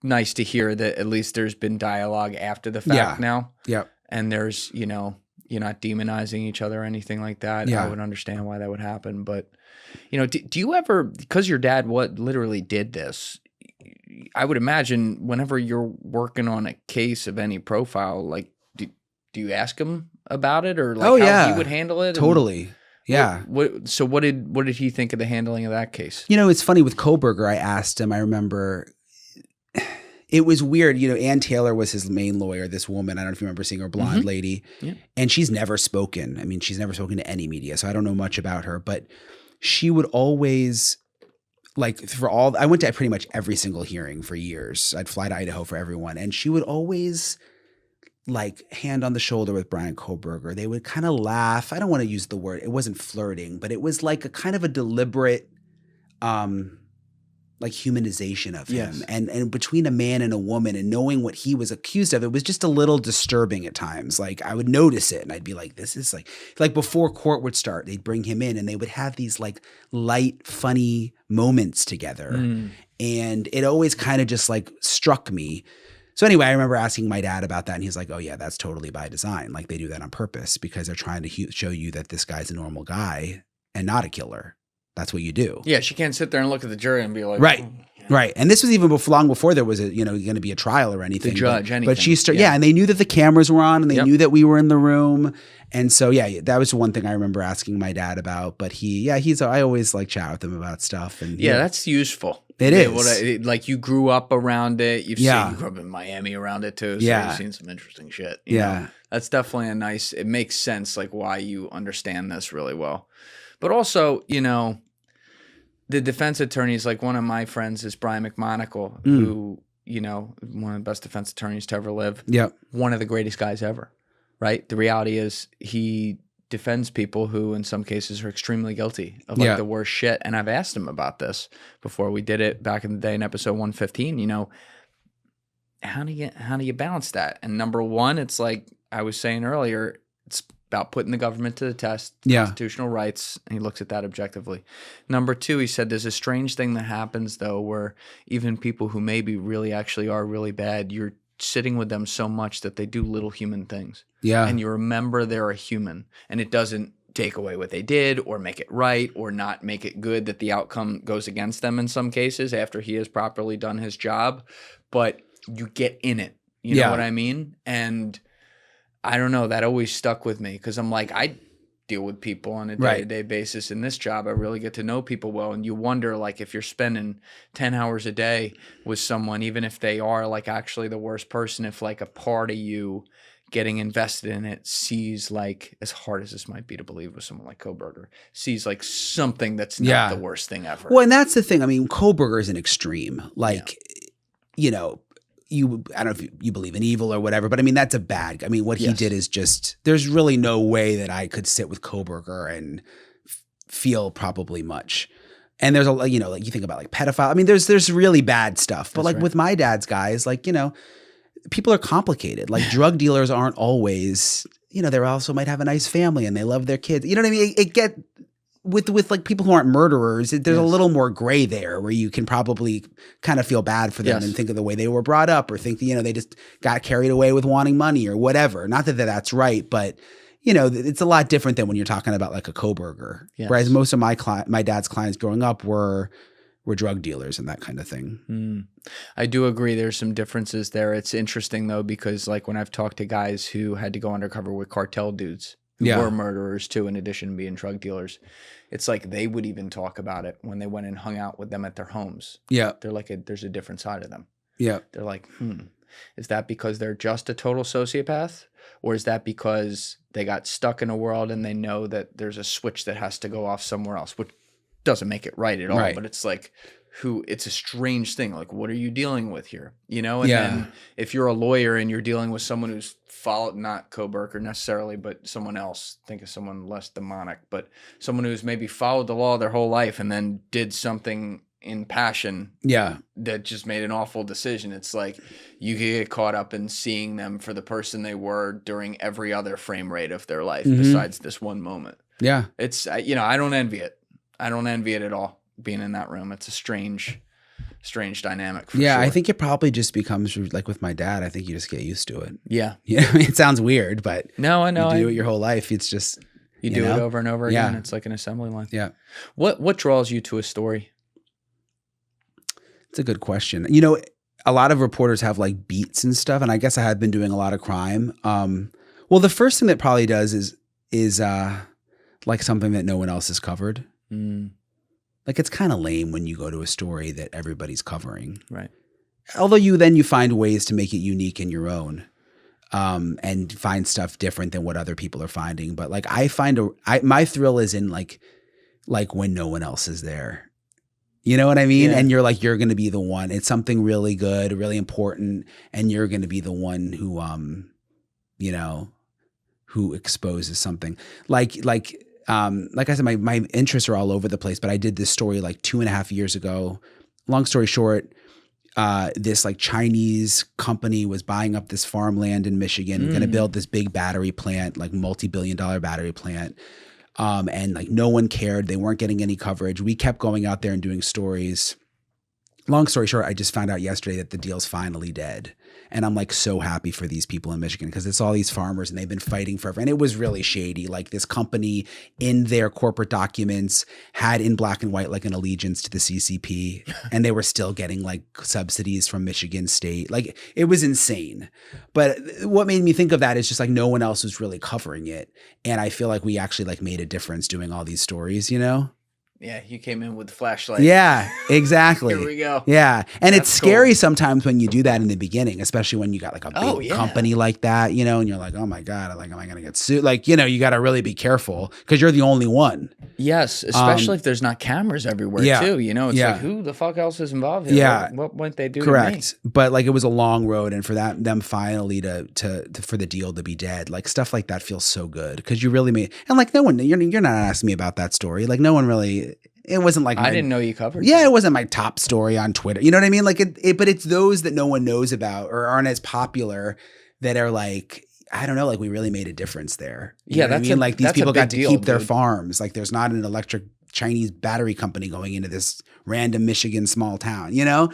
nice to hear that at least there's been dialogue after the fact now. Yeah. And there's, you know, you're not demonizing each other or anything like that. Yeah. I would understand why that would happen, but you know, do you ever, because your dad literally did this, I would imagine whenever you're working on a case of any profile, like, do you ask him about it, or like how he would handle it? Totally. Yeah. So what did he think of the handling of that case? You know, it's funny with Kohberger, I asked him, I remember it was weird. You know, Ann Taylor was his main lawyer, this woman. I don't know if you remember seeing her, blonde lady. Yeah. And she's never spoken. I mean, she's never spoken to any media, so I don't know much about her, but she would always, like, I went to pretty much every single hearing for years. I'd fly to Idaho for everyone. And she would always, like, hand on the shoulder with Bryan Kohberger. They would kind of laugh. I don't want to use the word. It wasn't flirting, but it was like a kind of a deliberate, like, humanization of him. And between a man and a woman, and knowing what he was accused of, it was just a little disturbing at times. Like, I would notice it and I'd be like, this is like before court would start, they'd bring him in and they would have these like light, funny moments together. And it always kind of just like struck me. So anyway, I remember asking my dad about that, and he's like, "Oh yeah, that's totally by design. Like they do that on purpose because they're trying to show you that this guy's a normal guy and not a killer. That's what you do." Yeah, she can't sit there and look at the jury and be like, Right. "Oh, yeah." Right. And this was even long before there was going to be a trial or anything. The judge, anything. But and they knew that the cameras were on and they knew that we were in the room. And so, yeah, that was one thing I remember asking my dad about. But I always like chat with him about stuff. And that's useful. It is. Like you grew up around it. You grew up in Miami around it too. So you've seen some interesting shit. You know? That's definitely it makes sense, like why you understand this really well. But also, the defense attorneys, like one of my friends is Brian McMonagle, who, one of the best defense attorneys to ever live. Yep. One of the greatest guys ever, right? The reality is he defends people who in some cases are extremely guilty of the worst shit. And I've asked him about this before we did it back in the day in episode 115, how do you balance that? And number one, it's like I was saying earlier, it's about putting the government to the test, constitutional rights, and he looks at that objectively. Number two, he said there's a strange thing that happens, though, where even people who maybe really actually are really bad, you're sitting with them so much that they do little human things. Yeah. And you remember they're a human, and it doesn't take away what they did or make it right or not make it good that the outcome goes against them in some cases after he has properly done his job, but you get in it. You know what I mean? And I don't know, that always stuck with me because I'm like, I deal with people on a day-to-day basis in this job. I really get to know people well. And you wonder, like, if you're spending 10 hours a day with someone, even if they are like actually the worst person, if like a part of you getting invested in it sees, like, as hard as this might be to believe with someone like Kohberger, sees like something that's not the worst thing ever. Well, and that's the thing. I mean, Kohberger is an extreme. Like, I don't know if you believe in evil or whatever, but I mean, that's a bad, I mean, what he did is just, there's really no way that I could sit with Kohberger and feel probably much. And there's like you think about like pedophile. I mean, there's really bad stuff, but with my dad's guys, like, people are complicated. Like drug dealers aren't always, they also might have a nice family and they love their kids. You know what I mean? With like people who aren't murderers, there's a little more gray there where you can probably kind of feel bad for them and think of the way they were brought up or think, they just got carried away with wanting money or whatever. Not that that's right, but it's a lot different than when you're talking about like a Kohberger. Yes. Whereas most of my dad's clients growing up were drug dealers and that kind of thing. I do agree. There's some differences there. It's interesting though, because like when I've talked to guys who had to go undercover with cartel dudes who were murderers too, in addition to being drug dealers, it's like they would even talk about it when they went and hung out with them at their homes. Yeah. They're like, there's a different side of them. Yeah. They're like, is that because they're just a total sociopath? Or is that because they got stuck in a world and they know that there's a switch that has to go off somewhere else, which doesn't make it right at all. But it's like, it's a strange thing. Like, what are you dealing with here? And then if you're a lawyer and you're dealing with someone who's followed, not Kohberger necessarily, but someone else, think of someone less demonic, but someone who's maybe followed the law their whole life and then did something in passion that just made an awful decision. It's like you could get caught up in seeing them for the person they were during every other frame rate of their life besides this one moment. Yeah. It's, I don't envy it. I don't envy it at all, being in that room. It's a strange dynamic for sure. I think it probably just becomes like with my dad. I think you just get used to it. Yeah. I mean, it sounds weird, but no, I know. You do it your whole life. It's just, you do it over and over again. It's like an assembly line. Yeah. What draws you to a story? It's a good question. A lot of reporters have like beats and stuff, and I guess I had been doing a lot of crime. Well, the first thing that probably does is like something that no one else has covered. Like it's kind of lame when you go to a story that everybody's covering. Right. Although you find ways to make it unique in your own, and find stuff different than what other people are finding. But like my thrill is in like when no one else is there. You know what I mean? Yeah. And you're going to be the one. It's something really good, really important, and you're going to be the one who, who exposes something. Like I said, my interests are all over the place, but I did this story like 2.5 years ago. Long story short, this like Chinese company was buying up this farmland in Michigan, going to build this big battery plant, like multi-billion-dollar battery plant. And like no one cared. They weren't getting any coverage. We kept going out there and doing stories. long story short, I just found out yesterday that the deal's finally dead. And I'm like so happy for these people in Michigan because it's all these farmers and they've been fighting forever. And it was really shady. Like this company in their corporate documents had in black and white like an allegiance to the CCP and they were still getting like subsidies from Michigan State. Like it was insane. But what made me think of that is just like no one else was really covering it. And I feel like we actually like made a difference doing all these stories, you know? Yeah, you came in with the flashlight. Yeah, exactly. Here we go. Yeah. And That's it's scary cool. sometimes when you do that in the beginning, especially when you got like a big Oh, yeah. company like that, you know, and you're like, oh my God, like, am I going to get sued? Like, you know, you got to really be careful because you're the only one. Yes, especially if there's not cameras everywhere yeah, too. You know, it's yeah. like, who the fuck else is involved here? Yeah. What might they do Correct. to me? But like it was a long road, and for them finally to for the deal to be dead, like stuff like that feels so good because you really made, and like no one, you're not asking me about that story. Like no one really, it wasn't like I didn't know you covered Yeah, that. it wasn't my top story on Twitter. You know what I mean? Like but it's those that no one knows about or aren't as popular that are like, I don't know, like we really made a difference there. You know what I mean? Like these people got to keep their farms. Like there's not an electric Chinese battery company going into this random Michigan small town, you know?